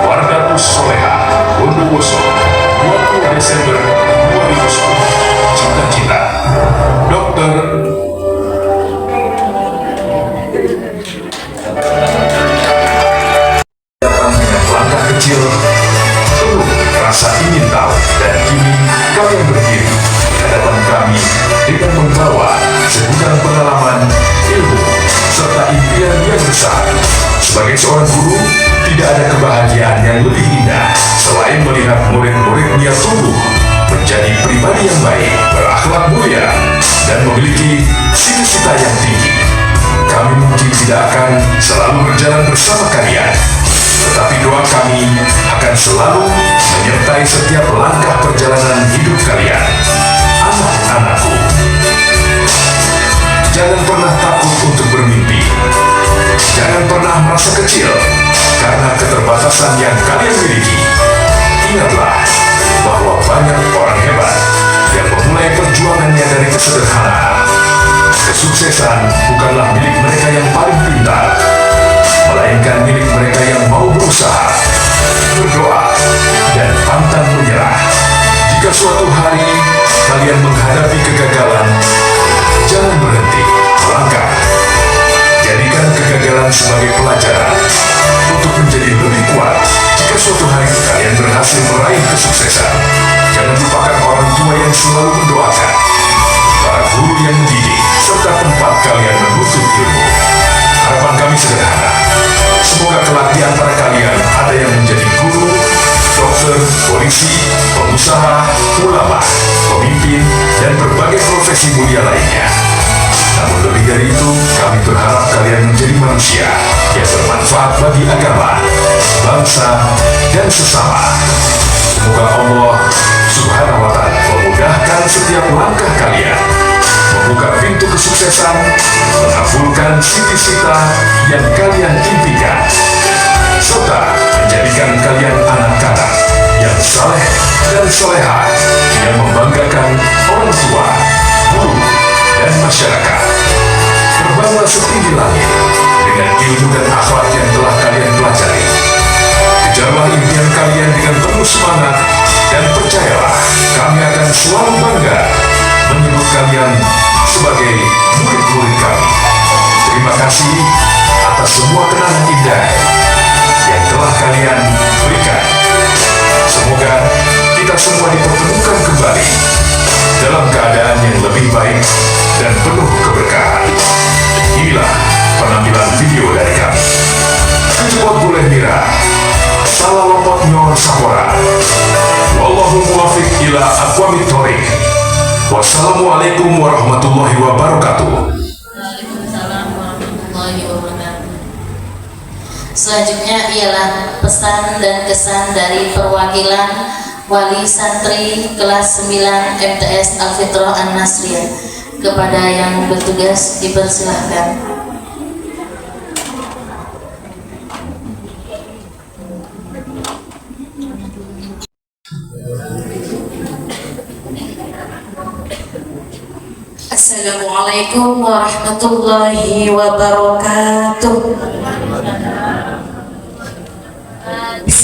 Wardatus Soleha Bondowoso 20 Desember 2010. Cita-cita Dokter. Langkah kecil penuh rasa ingin tahu, dan kini kalian berdiri di hadapan kami dengan membawa segudang pengalaman, ilmu, serta impian yang besar. Sebagai seorang guru, tidak ada kebahagiaan yang lebih indah selain melihat murid-muridnya tumbuh menjadi pribadi yang baik, berakhlak mulia, dan memiliki cita-cita yang tinggi. Kami mungkin tidak akan selalu berjalan bersama kalian, tetapi doa kami akan selalu menyertai setiap langkah perjalanan hidup kalian. Anak-anakku, jangan pernah takut untuk bermimpi. Jangan pernah merasa kecil karena keterbatasan yang kalian miliki. Ingatlah bahwa banyak orang hebat yang memulai perjuangannya dari kesederhanaan. Kesuksesan bukanlah milik mereka yang paling pintar, melainkan milik mereka yang mau berusaha, berdoa, dan pantang menyerah. Jika suatu hari kalian menghadapi kegagalan, jangan berhenti melangkah. Jadikan kegagalan sebagai pelajaran untuk menjadi lebih kuat. Jika suatu hari kalian berhasil meraih kesuksesan, jangan lupakan orang tua yang selalu mendoakan, para guru yang mendidik, serta tempat kalian menuntut ilmu. Harapan kami sederhana. Semoga kelak di antara kalian ada yang menjadi guru, dokter, polisi, pengusaha, ulama, pemimpin, dan berbagai profesi mulia lainnya. Namun lebih dari itu, kami berharap kalian menjadi manusia yang bermanfaat bagi agama, bangsa, dan sesama. Semoga Allah Subhanahu wa Ta'ala memudahkan setiap langkah kalian, membuka pintu kesuksesan, mengabulkan cita-cita yang kalian impikan, serta menjadikan kalian anak-anak yang saleh dan soleha, yang membanggakan orang tua, guru, dan masyarakat. Terbanglah setinggi langit dengan ilmu dan akhlak yang telah kalian pelajari. Kejarlah impian kalian dengan penuh semangat, dan percayalah, kami akan selalu bangga menyebut kalian sebagai murid-murid kami. Terima kasih atas semua kenangan indah yang telah kalian berikan. Semoga kita semua dipertemukan kembali dalam keadaan yang lebih baik dan penuh keberkahan. Inilah penampilan video dari kami. Kejebot boleh mira, salah lompat nyor sapora. Wallahu muwafiq ila aqwamit thoriq. Wassalamualaikum warahmatullahi wabarakatuh. Waalaikumsalam warahmatullahi wabarakatuh. Selanjutnya ialah pesan dan kesan dari perwakilan Wali Santri kelas 9 MTS Al-Fitrah An-Nasriyah. Kepada yang bertugas dipersilahkan. Assalamualaikum warahmatullahi wabarakatuh.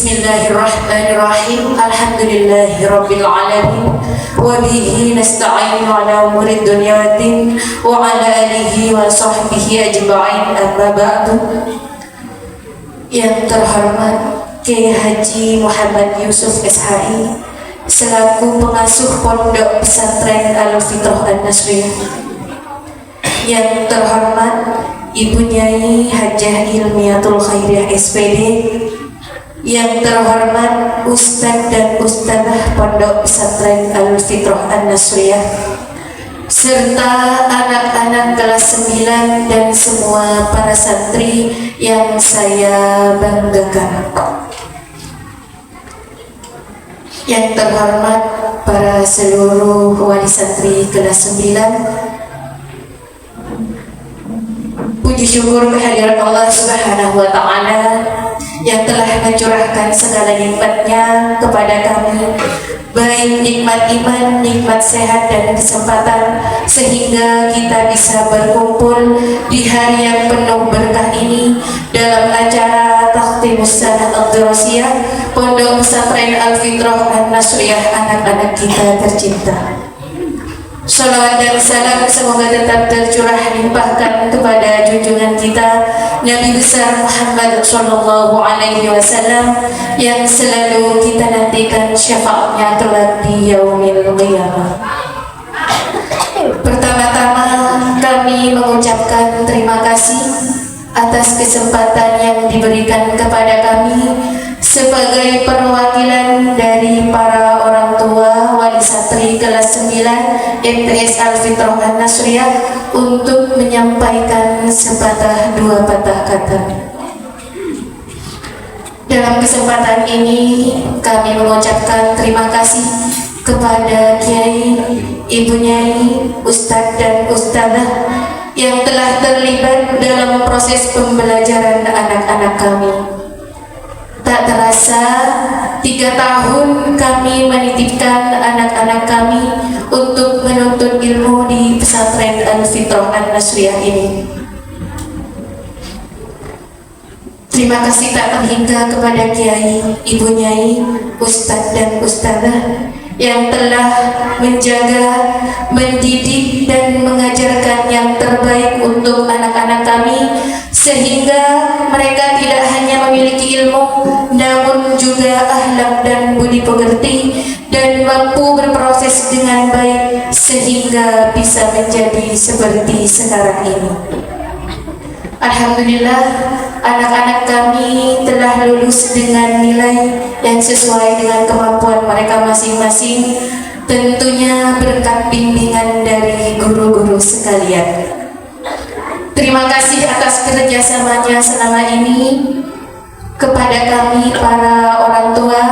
Bismillahirrahmanirrahim. Alhamdulillahirabbil alamin. Wa bihi nasta'inu ala umuri dunya waddin wa ala alihi wa sahbihi ajma'in. Amma ba'du. Yang terhormat Kiai Haji Muhammad Yusuf SHI selaku pengasuh Pondok Pesantren Al-Fitrah An-Nasriyah. Yang terhormat Ibu Nyai Hajah Ilmiatul Khairiyah SPD. Yang terhormat Ustadz dan Ustadzah Pondok Pesantren Al-Fitrah An-Nasriyah serta anak-anak kelas 9 dan semua para santri yang saya banggakan. Yang terhormat para seluruh wali santri kelas 9, puji syukur kehadiran Allah Subhanahu wa Ta'ala yang telah mencurahkan segala nikmatnya kepada kami, baik nikmat iman, nikmat sehat dan kesempatan, sehingga kita bisa berkumpul di hari yang penuh berkah ini dalam acara Takhtimus Sanah Ad-Dirasiyah Pondok Pesantren Al-Fitrah An-Nasriyah, anak-anak kita tercinta. Salawat dan salam semoga tetap tercurah limpahkan kepada junjungan kita Nabi besar Muhammad sallallahu alaihi wasallam yang selalu kita nantikan syafaatnya kelak di yaumil qiyamah. Pertama-tama kami mengucapkan terima kasih atas kesempatan yang diberikan kepada kami sebagai perwakilan dari para orang tua wali santri kelas 9 MTS Al-Fitrah An-Nasriyah untuk menyampaikan sepatah dua patah kata. Dalam kesempatan ini kami mengucapkan terima kasih kepada Kiai, Ibu Nyai, Ustadz dan Ustadzah yang telah terlibat dalam proses pembelajaran anak-anak kami. Tak terasa 3 tahun kami menitipkan anak-anak kami untuk menuntut ilmu di pesantren Al-Fitrah An-Nasriyah ini. Terima kasih tak terhingga kepada Kiai, Ibu Nyai, Ustadz dan Ustadzah yang telah menjaga, mendidik dan mengajarkan yang terbaik untuk anak-anak kami, sehingga mereka tidak hanya memiliki ilmu namun juga akhlak dan budi pekerti dan mampu berproses dengan baik sehingga bisa menjadi seperti sekarang ini. Alhamdulillah, anak-anak kami telah lulus dengan nilai yang sesuai dengan kemampuan mereka masing-masing, tentunya berkat bimbingan dari guru-guru sekalian. Terima kasih atas kerjasamanya selama ini kepada kami para orang tua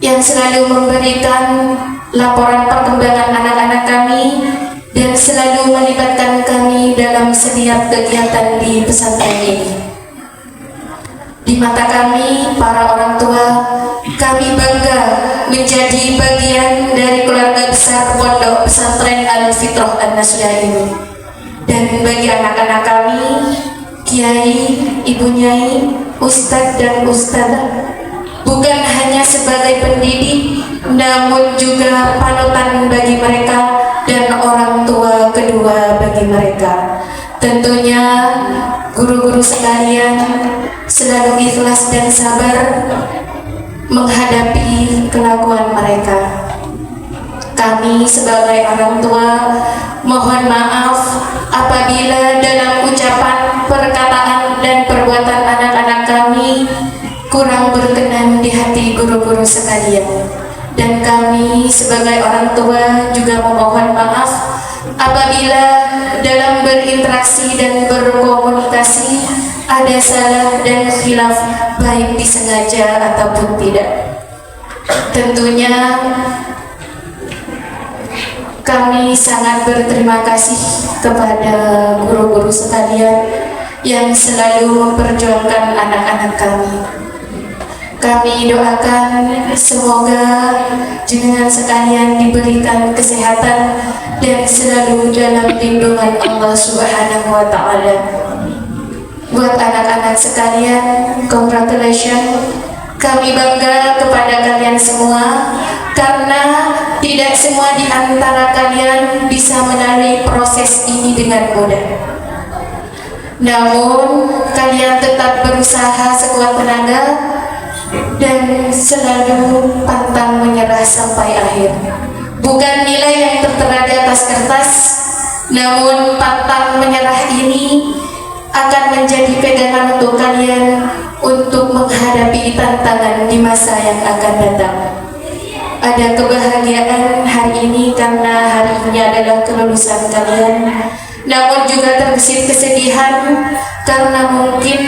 yang selalu memberikan laporan perkembangan anak-anak kami dan selalu melibatkan kami dalam setiap kegiatan di pesantren ini. Di mata kami, para orang tua, kami bangga menjadi bagian dari keluarga besar Pondok Pesantren Al-Fitrah An-Nasriyah ini. Dan bagi anak-anak kami, Kiai, Ibu Nyai, Ustadz dan Ustadzah, bukan hanya sebagai pendidik, namun juga panutan bagi mereka dan orang tua kedua bagi mereka. Tentunya guru-guru sekalian selalu ikhlas dan sabar menghadapi kelakuan mereka. Kami sebagai orang tua mohon maaf apabila dalam ucapan, perkataan dan perbuatan anak-anak kami kurang berkenan di hati guru-guru sekalian. Dan kami sebagai orang tua juga memohon maaf apabila dalam berinteraksi dan berkomunikasi ada salah dan khilaf, baik disengaja ataupun tidak. Tentunya kami sangat berterima kasih kepada guru-guru sekalian yang selalu memperjuangkan anak-anak kami. Kami doakan semoga jenengan sekalian diberikan kesehatan dan selalu dalam lindungan Allah Subhanahu wa Ta'ala. Buat anak-anak sekalian, congratulations Kami bangga kepada kalian semua karena tidak semua di antara kalian bisa melalui proses ini dengan mudah. Namun, kalian tetap berusaha sekuat tenaga dan selalu pantang menyerah sampai akhir. Bukan nilai yang tertera di atas kertas, namun pantang menyerah ini akan menjadi pegangan untuk kalian untuk menghadapi tantangan di masa yang akan datang. Ada kebahagiaan hari ini karena hari ini adalah kelulusan kalian, namun juga terbesit kesedihan karena mungkin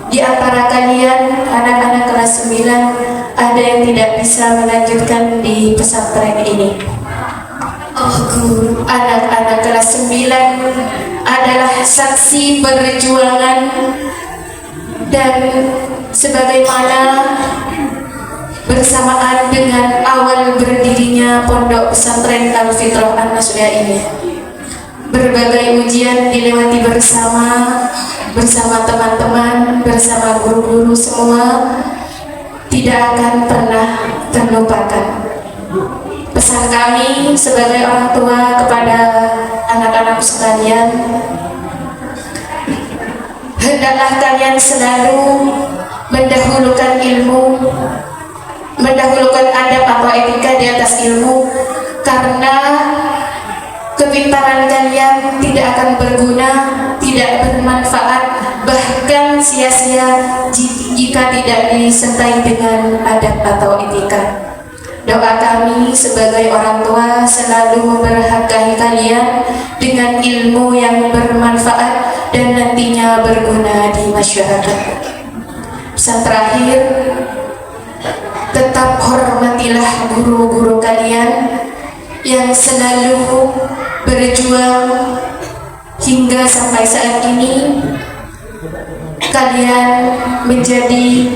di antara kalian anak-anak kelas 9 ada yang tidak bisa melanjutkan di pesantren ini. Oh guru, anak-anak kelas 9 adalah saksi perjuangan dan sebagaimana bersamaan dengan awal berdirinya Pondok Pesantren Al-Fitrah An-Nasuhiyah ini, berbagai ujian dilewati bersama teman-teman, bersama guru-guru semua, tidak akan pernah terlupakan. Pesan kami sebagai orang tua kepada anak-anak sekalian, hendaklah kalian selalu mendahulukan ilmu, mendahulukan adab atau etika di atas ilmu, karena kepintaran kalian tidak akan berguna, tidak bermanfaat, bahkan sia-sia jika tidak disertai dengan adab atau etika. Doa kami sebagai orang tua selalu memberkahi kalian dengan ilmu yang bermanfaat dan nantinya berguna di masyarakat. Pesan terakhir, tetap hormatilah guru-guru kalian yang selalu berjuang hingga sampai saat ini. Kalian menjadi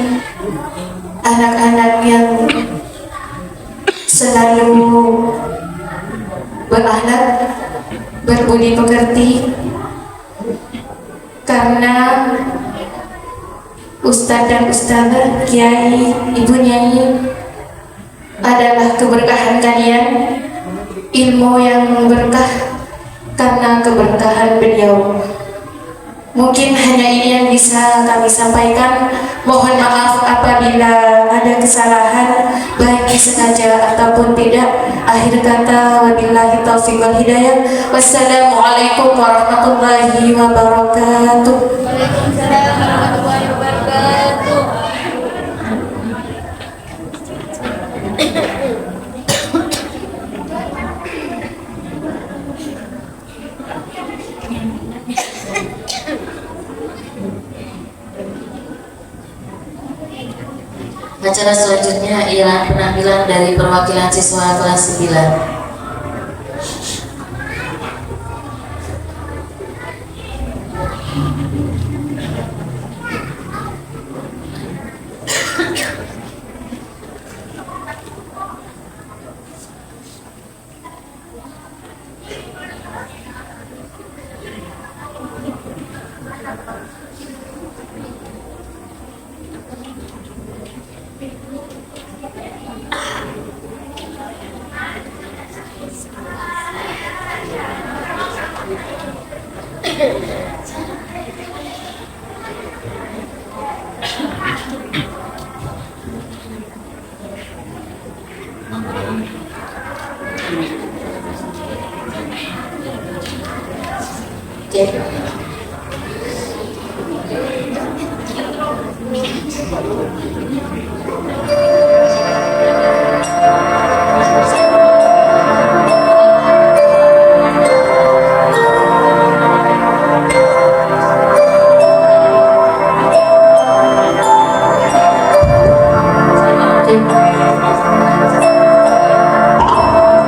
anak-anak yang selalu berakhlak, berbudi pekerti, karena ustadz dan ustadzah, kiai, ibu nyai adalah keberkahan kalian, ilmu yang berkah karena keberkahan beliau. Mungkin hanya ini yang bisa kami sampaikan. Mohon maaf apabila ada kesalahan, baik disengaja ataupun tidak. Akhir kata, wabillahi taufiq wal hidayah. Wassalamualaikum warahmatullahi wabarakatuh. Waalaikumsalam warahmatullahi wabarakatuh. Acara selanjutnya ialah penampilan dari perwakilan siswa kelas 9.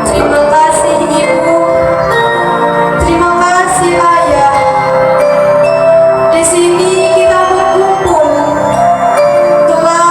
Terima kasih Ibu, terima kasih Ayah. Di sini kita berkumpul telah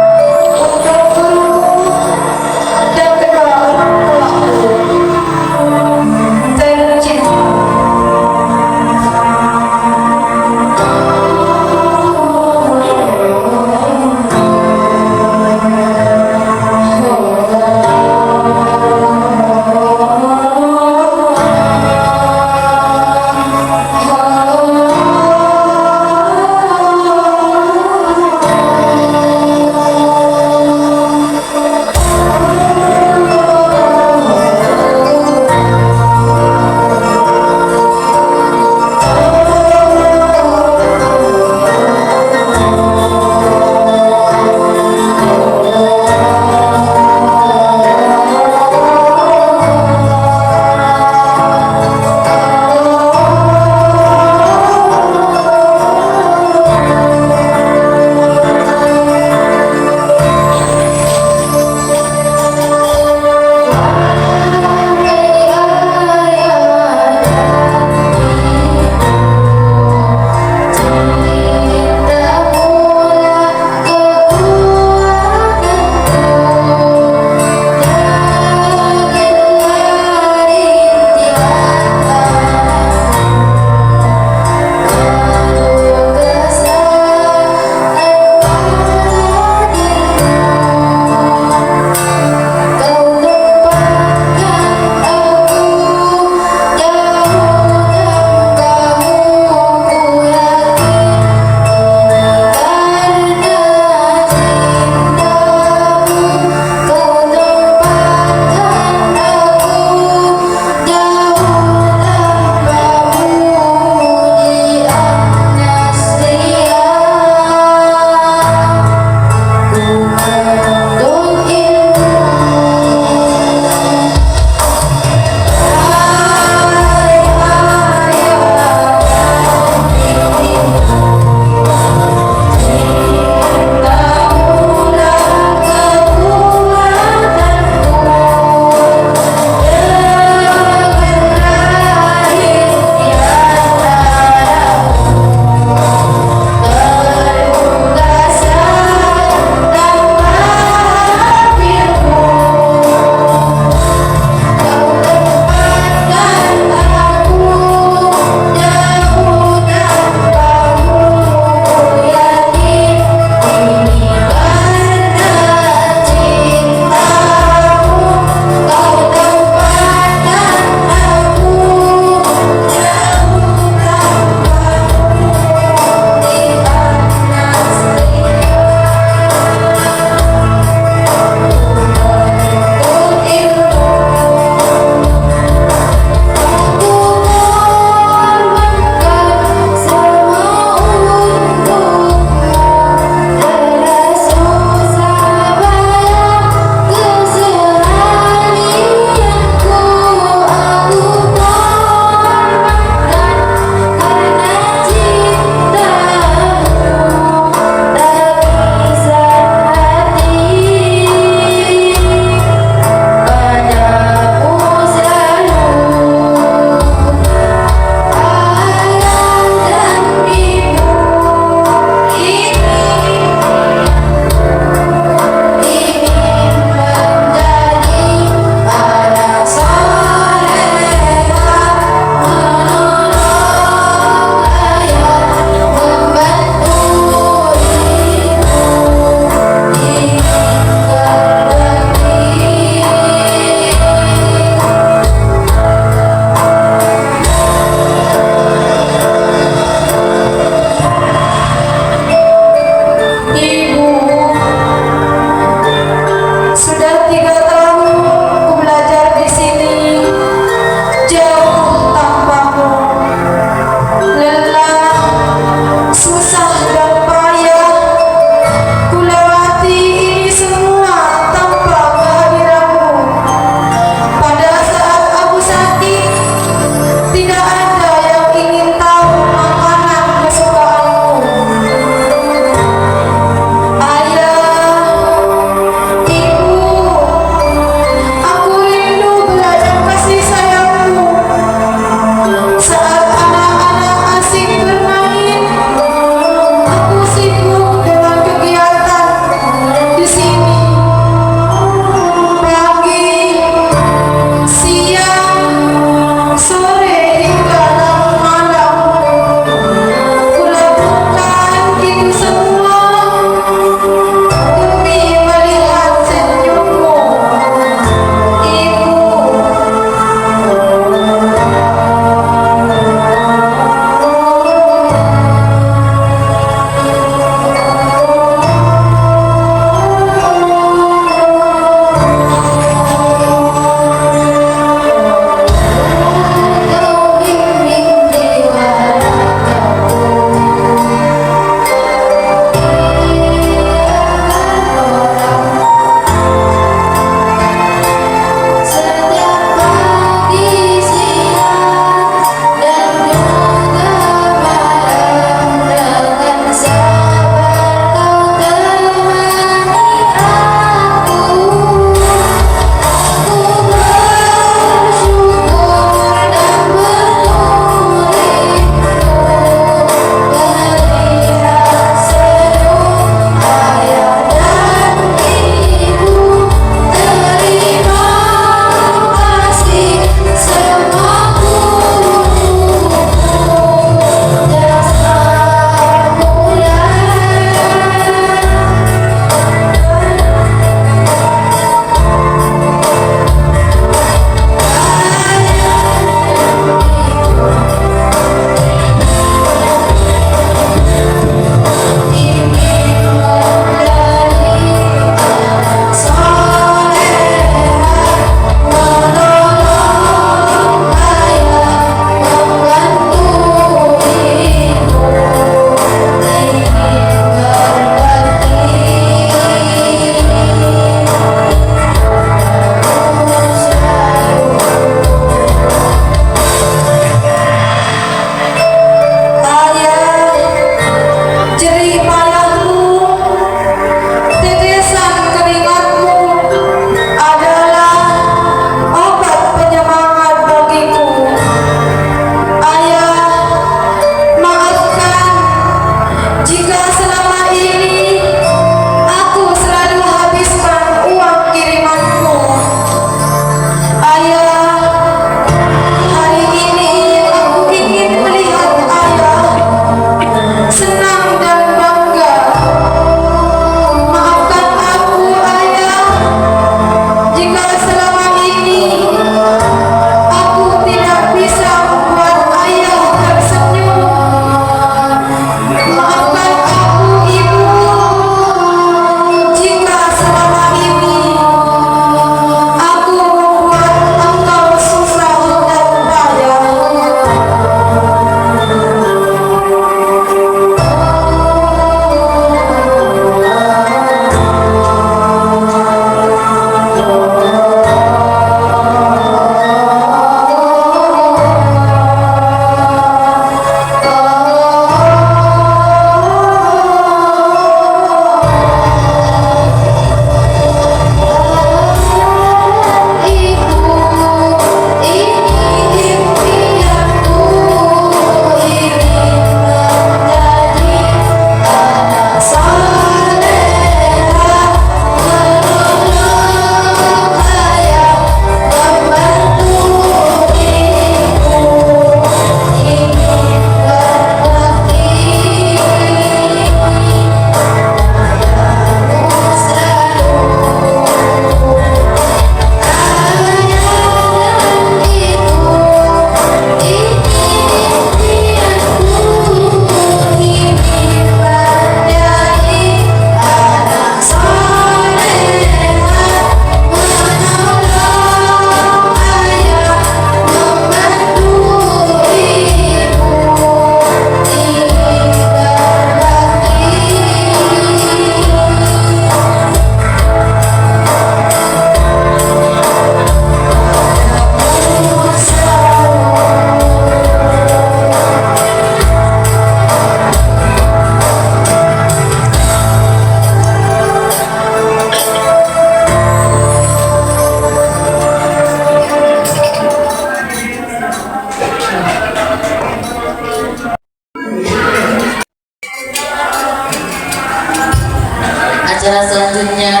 Acara selanjutnya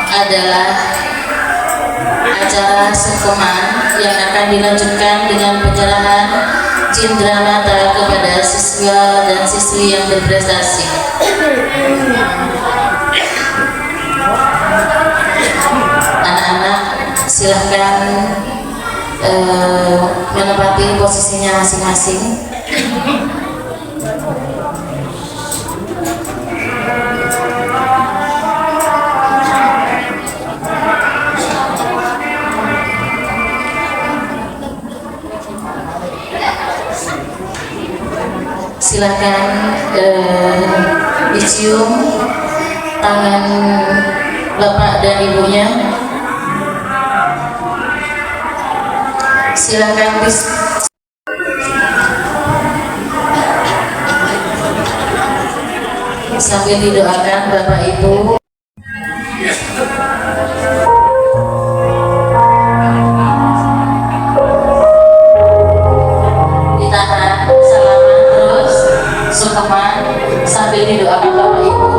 adalah acara sungkeman yang akan dilanjutkan dengan penyerahan cindramata kepada siswa dan siswi yang berprestasi. Anak-anak silahkan menempati posisinya masing-masing. Silahkan dicium tangan bapak dan ibunya. Silahkan sambil didoakan bapak ibu. Ditahan salaman terus sungkeman sambil didoakan bapak ibu.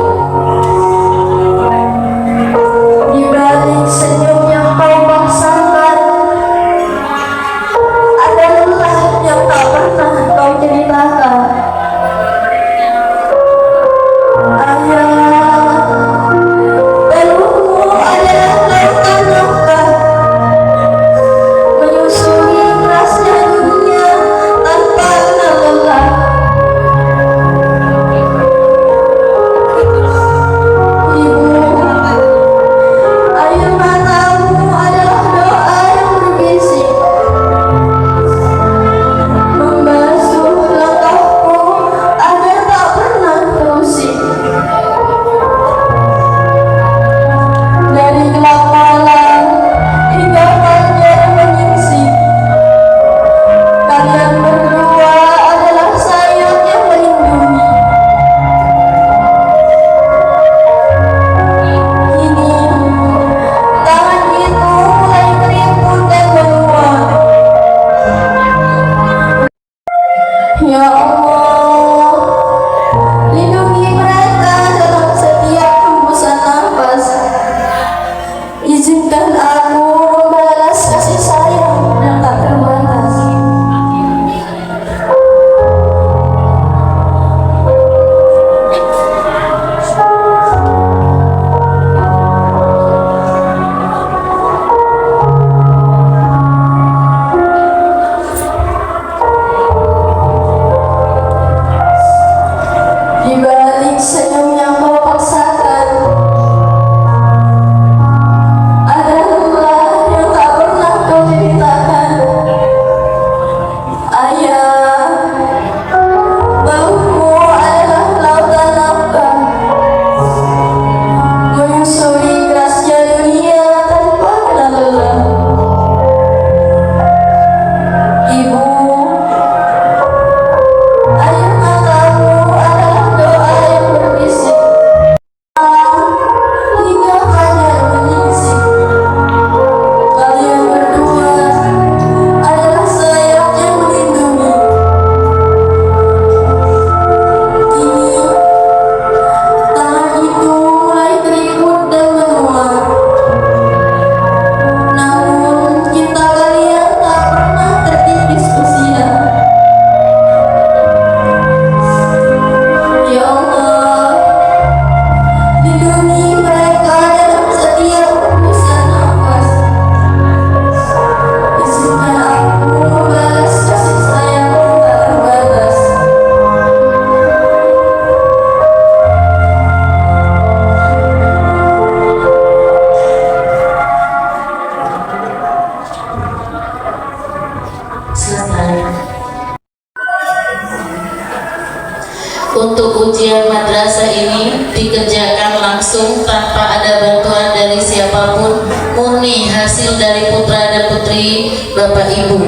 Di balik senyum yang kau paksakan, ada lelah yang tak pernah kau ceritakan. Ayah, pelukmu adalah lautan nafkah, menyusuri kerasnya dunia tanpa kenal lelah. Ibu, air matamu adalah doa yang berbisik, membasuh langkahku agar tak pernah terusik. Dari gelap malam hingga fajar menyingsing, kalian berdua adalah sayap yang melindungi. Kini tangan itu mulai keriput dan menguap. Ya Allah, lindungi mereka dalam setiap hembusan nafas. Izinkan aku membalas kasih sayang yang tak terbatas. Di balik senyum yang kau paksakan, ada lelah yang tak pernah kau ceritakan. Ayah, baumu adalah lautan nafkah, menyusuri kerasnya dunia tanpa kenal lelah. Ibu, air matamu adalah doa yang berbisik, hingga fajar menyingsing. Kalian berdua adalah sayap yang melindungi. Kini tangan itu mulai keriput dan menguap. Namun cinta kalian tak pernah terkikis usia. Ya Allah, lindungi mereka dalam setiap hembusan nafas. Izinkan aku membalas kasih sayang yang tak terbatas. Selesai. Untuk ujian madrasah ini dikerjakan langsung tanpa ada bantuan dari siapapun, murni hasil dari putra dan putri Bapak Ibu.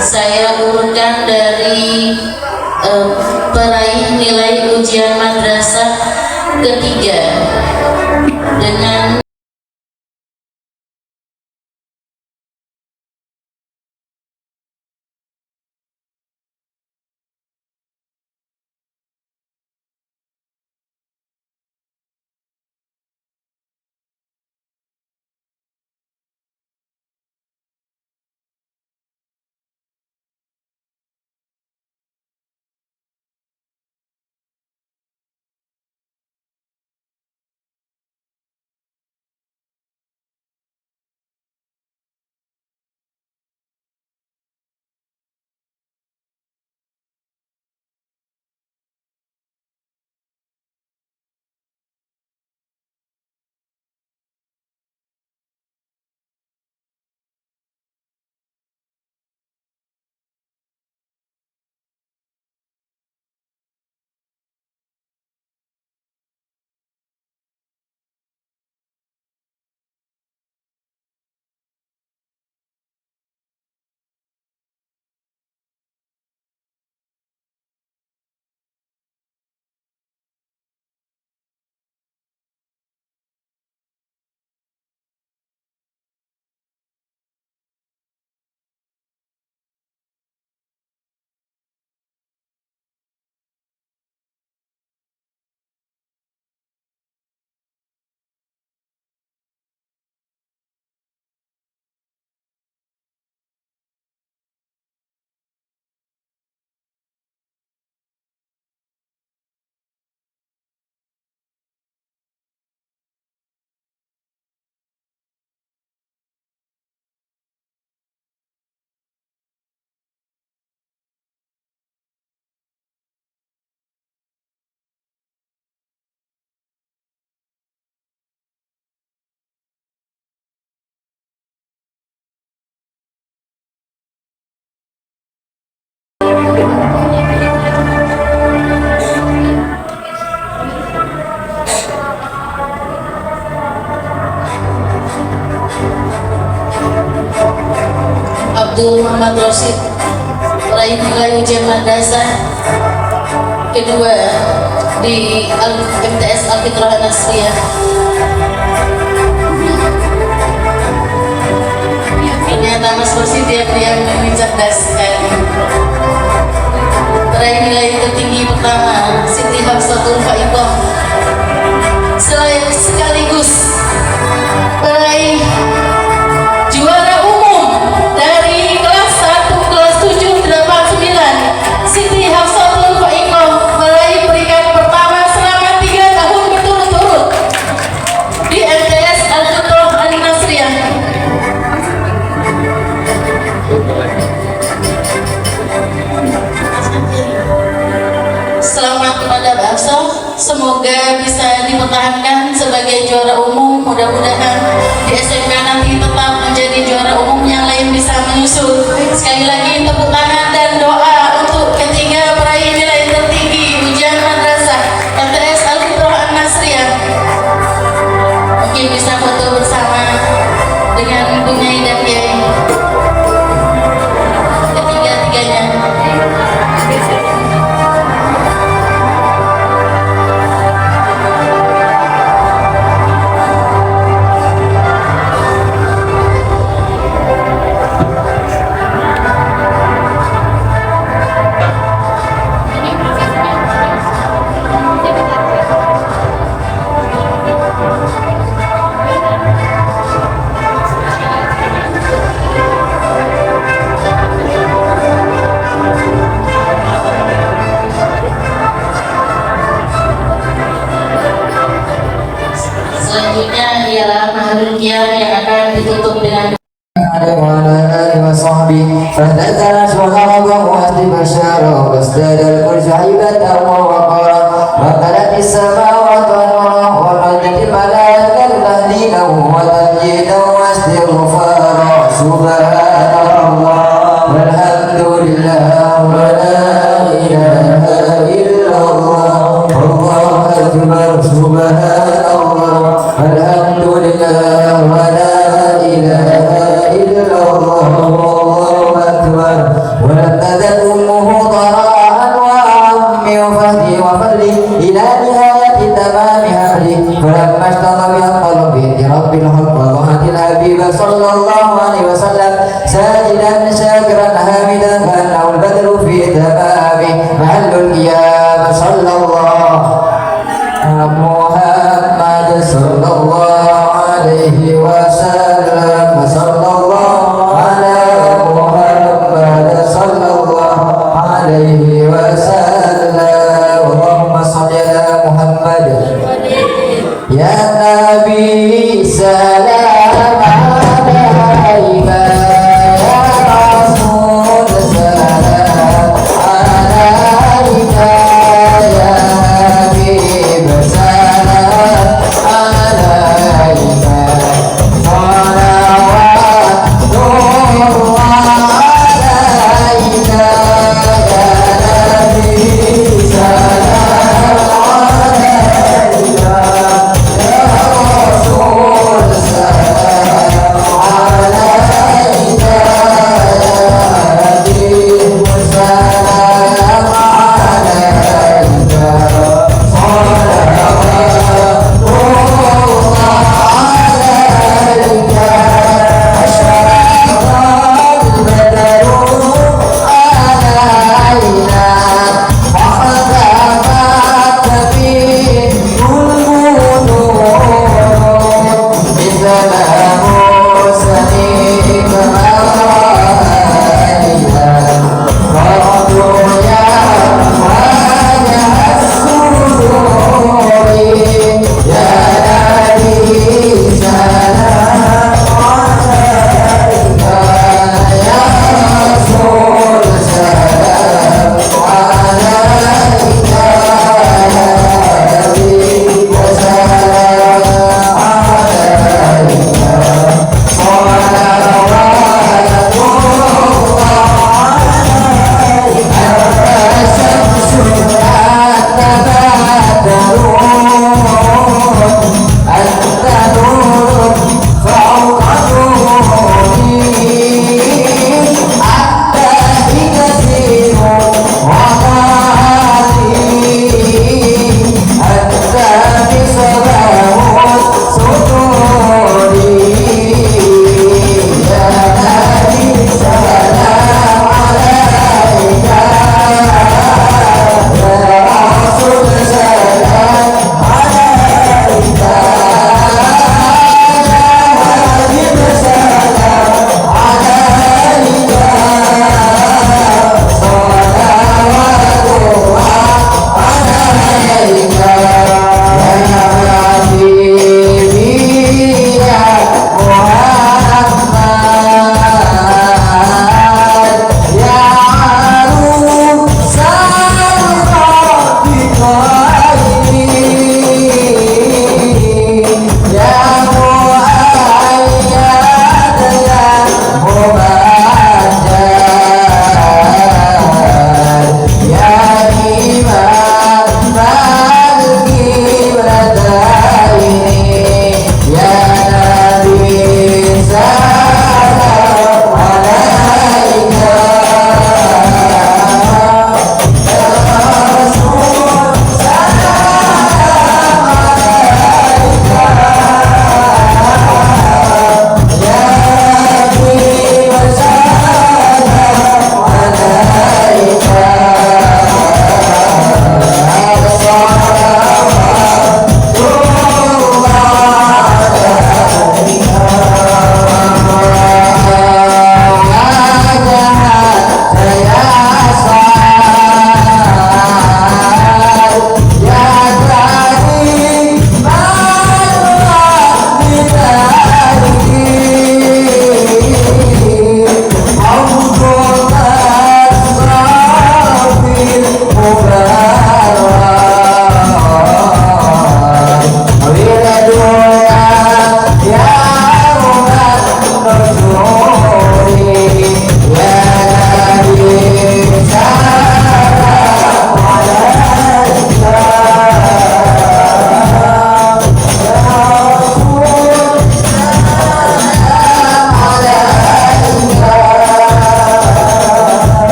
Saya urutkan dari peraih nilai ujian madrasah ketiga dengan Abdul Muhammad Rosid meraih nilai ujian madrasah kedua di MTS Al-Fitrah Nasriyah. Ternyata Mas Rosid dia yang cerdas sekali. Meraih nilai tertinggi pertama Siti Hafsatul Fa'iqah, sekaligus meraih juara umum dari kelas 1, kelas 7, 8, 9. Siti Hafsatul Fa'iqah meraih peringkat pertama selama 3 tahun berturut-turut di MTS Al-Fitrah Nasriyah. Selamat kepada Bakso, semoga bisa dipertahankan sebagai juara umum. Mudah-mudahan di SMK nanti tetap menjadi juara umum, yang lain bisa menyusul. Sekali lagi tepuk tangan dan doa untuk ketiga peraih nilai tertinggi ujian madrasah MTS Al-Fitrah Nasriyah. Mungkin bisa foto bersama dengan Bu Nyai dan Kiai ketiga-tiganya. Selanjutnya ialah Mahlul Qiyam yang akan ditutup dengan وعلى آله وصحبه فذكر شهابه واستبشاره وازداد الكرش هيبة ووقارا وقالت السماوات نورا وردت الملائكة تهليلا وتمجيدا واستغفارا سبحان الله والحمد لله ولا إله إلا الله الله أكبر سبحان الله والحمد لله ولا إله إلا الله والله أكبر ونبذت أمه ضراء وعم وفهدي وفري إلى نهاية تمام حمله فلما اشتغل بها القلب رب الحق وضعت الحبيب صلى الله عليه وسلم ساجدا شاكرا حامدا كأنه البدر في تمامه محل القيام صلى الله محمد صلى الله عليه وسلم صلى الله على محمد صلى الله عليه وسلم اللهم صل على محمد يا نبي سلام عليك يا رسول سلام عليك يا حبيب سلام عليك صلوات الله عليك يا نبي سلام عليك يا رسول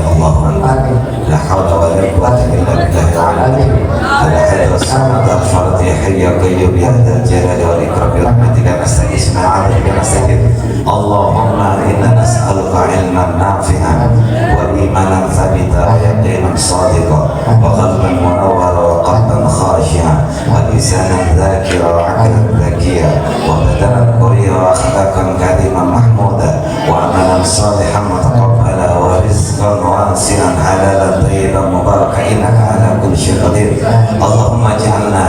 Allahumma Amin. la hawla wa la quwwata illa billahil aliyyil azim. الصمد الفرد يا حي يا قيوم يا ذا الجلال والإكرام برحمتك نستغيث من عذابك نستغيث. اللهم إنا نسألك علما نافعا وإيمانا ثابتا ويقينا صادقا وقلبا منورا وقلبا خاشعا ولسانا ذاكرا وعقلا ذكيا وبدنا قويا وأخلاقا كريما محمودا وعملا صالحا متقبلا ورزقا واسعا حلالا طيبا مباركا إنك على كل شيء قدير. اللهم اجعلنا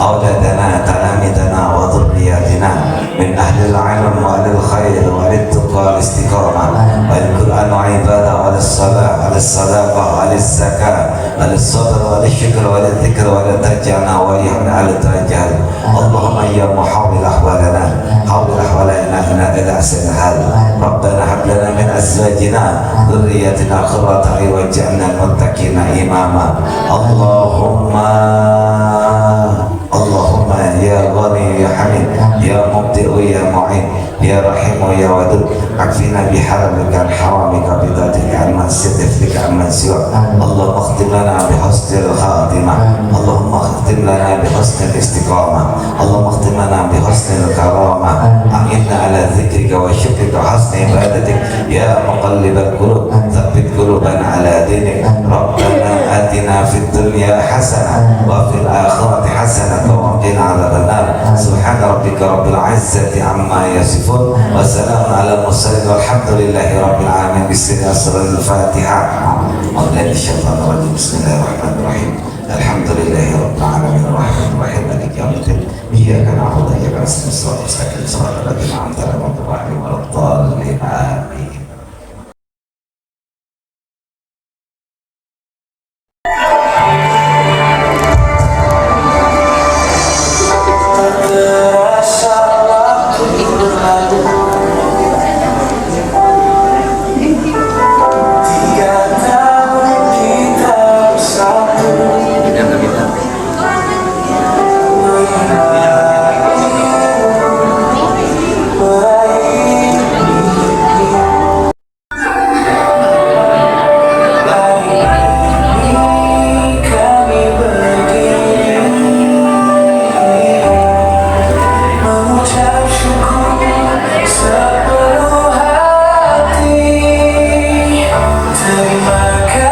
أولادنا تلاميذنا وذرياتنا من أهل العلم وأهل الخير وللتقى والاستقامة وللقرآن وعبادة وللصلاة وللصداقة وللزكاة وللصبر وللشكر وللذكر ولا ترجعنا وإياهم على الدرجات. اللهم يا محول أحوالنا حول أحوالنا إلى أحسن حال. ربنا هب لنا من أزواجنا ذريتنا قرة أعين واجعلنا للمتقين إماما. اللهم يا غني يا حميد يا مبدئ يا معين يا رحيم يا ودود عافنا بحرمك عن حرامك بذاتك عن معصيتك عن من سواك. اللهم اختم لنا بحسن الخاتمة. اللهم اختم لنا بحسن الاستقامة. اللهم اختم لنا بحسن الكرامة. أعنا على ذكرك وشكرك وحسن عبادتك يا مقلب القلوب ثبت قلوبنا على دينك. ربنا آتنا في الدنيا حسنة وفي الآخرة حسنة وقنا عذاب النار. سبحان ربك رب العزة عما يصفون وسلام على المرسلين والحمد لله رب العالمين. بسم الله الفاتحة. أعوذ الشيطان الرجيم. بسم الله الرحمن الرحيم. الحمد لله رب العالمين الرحمن الرحيم مالك يوم الدين إياك نعبد وإياك نستعين صراط المستقيم صراط الذين أنعمت عليهم غير المغضوب عليهم ولا الضالين آمين. Terima kasih.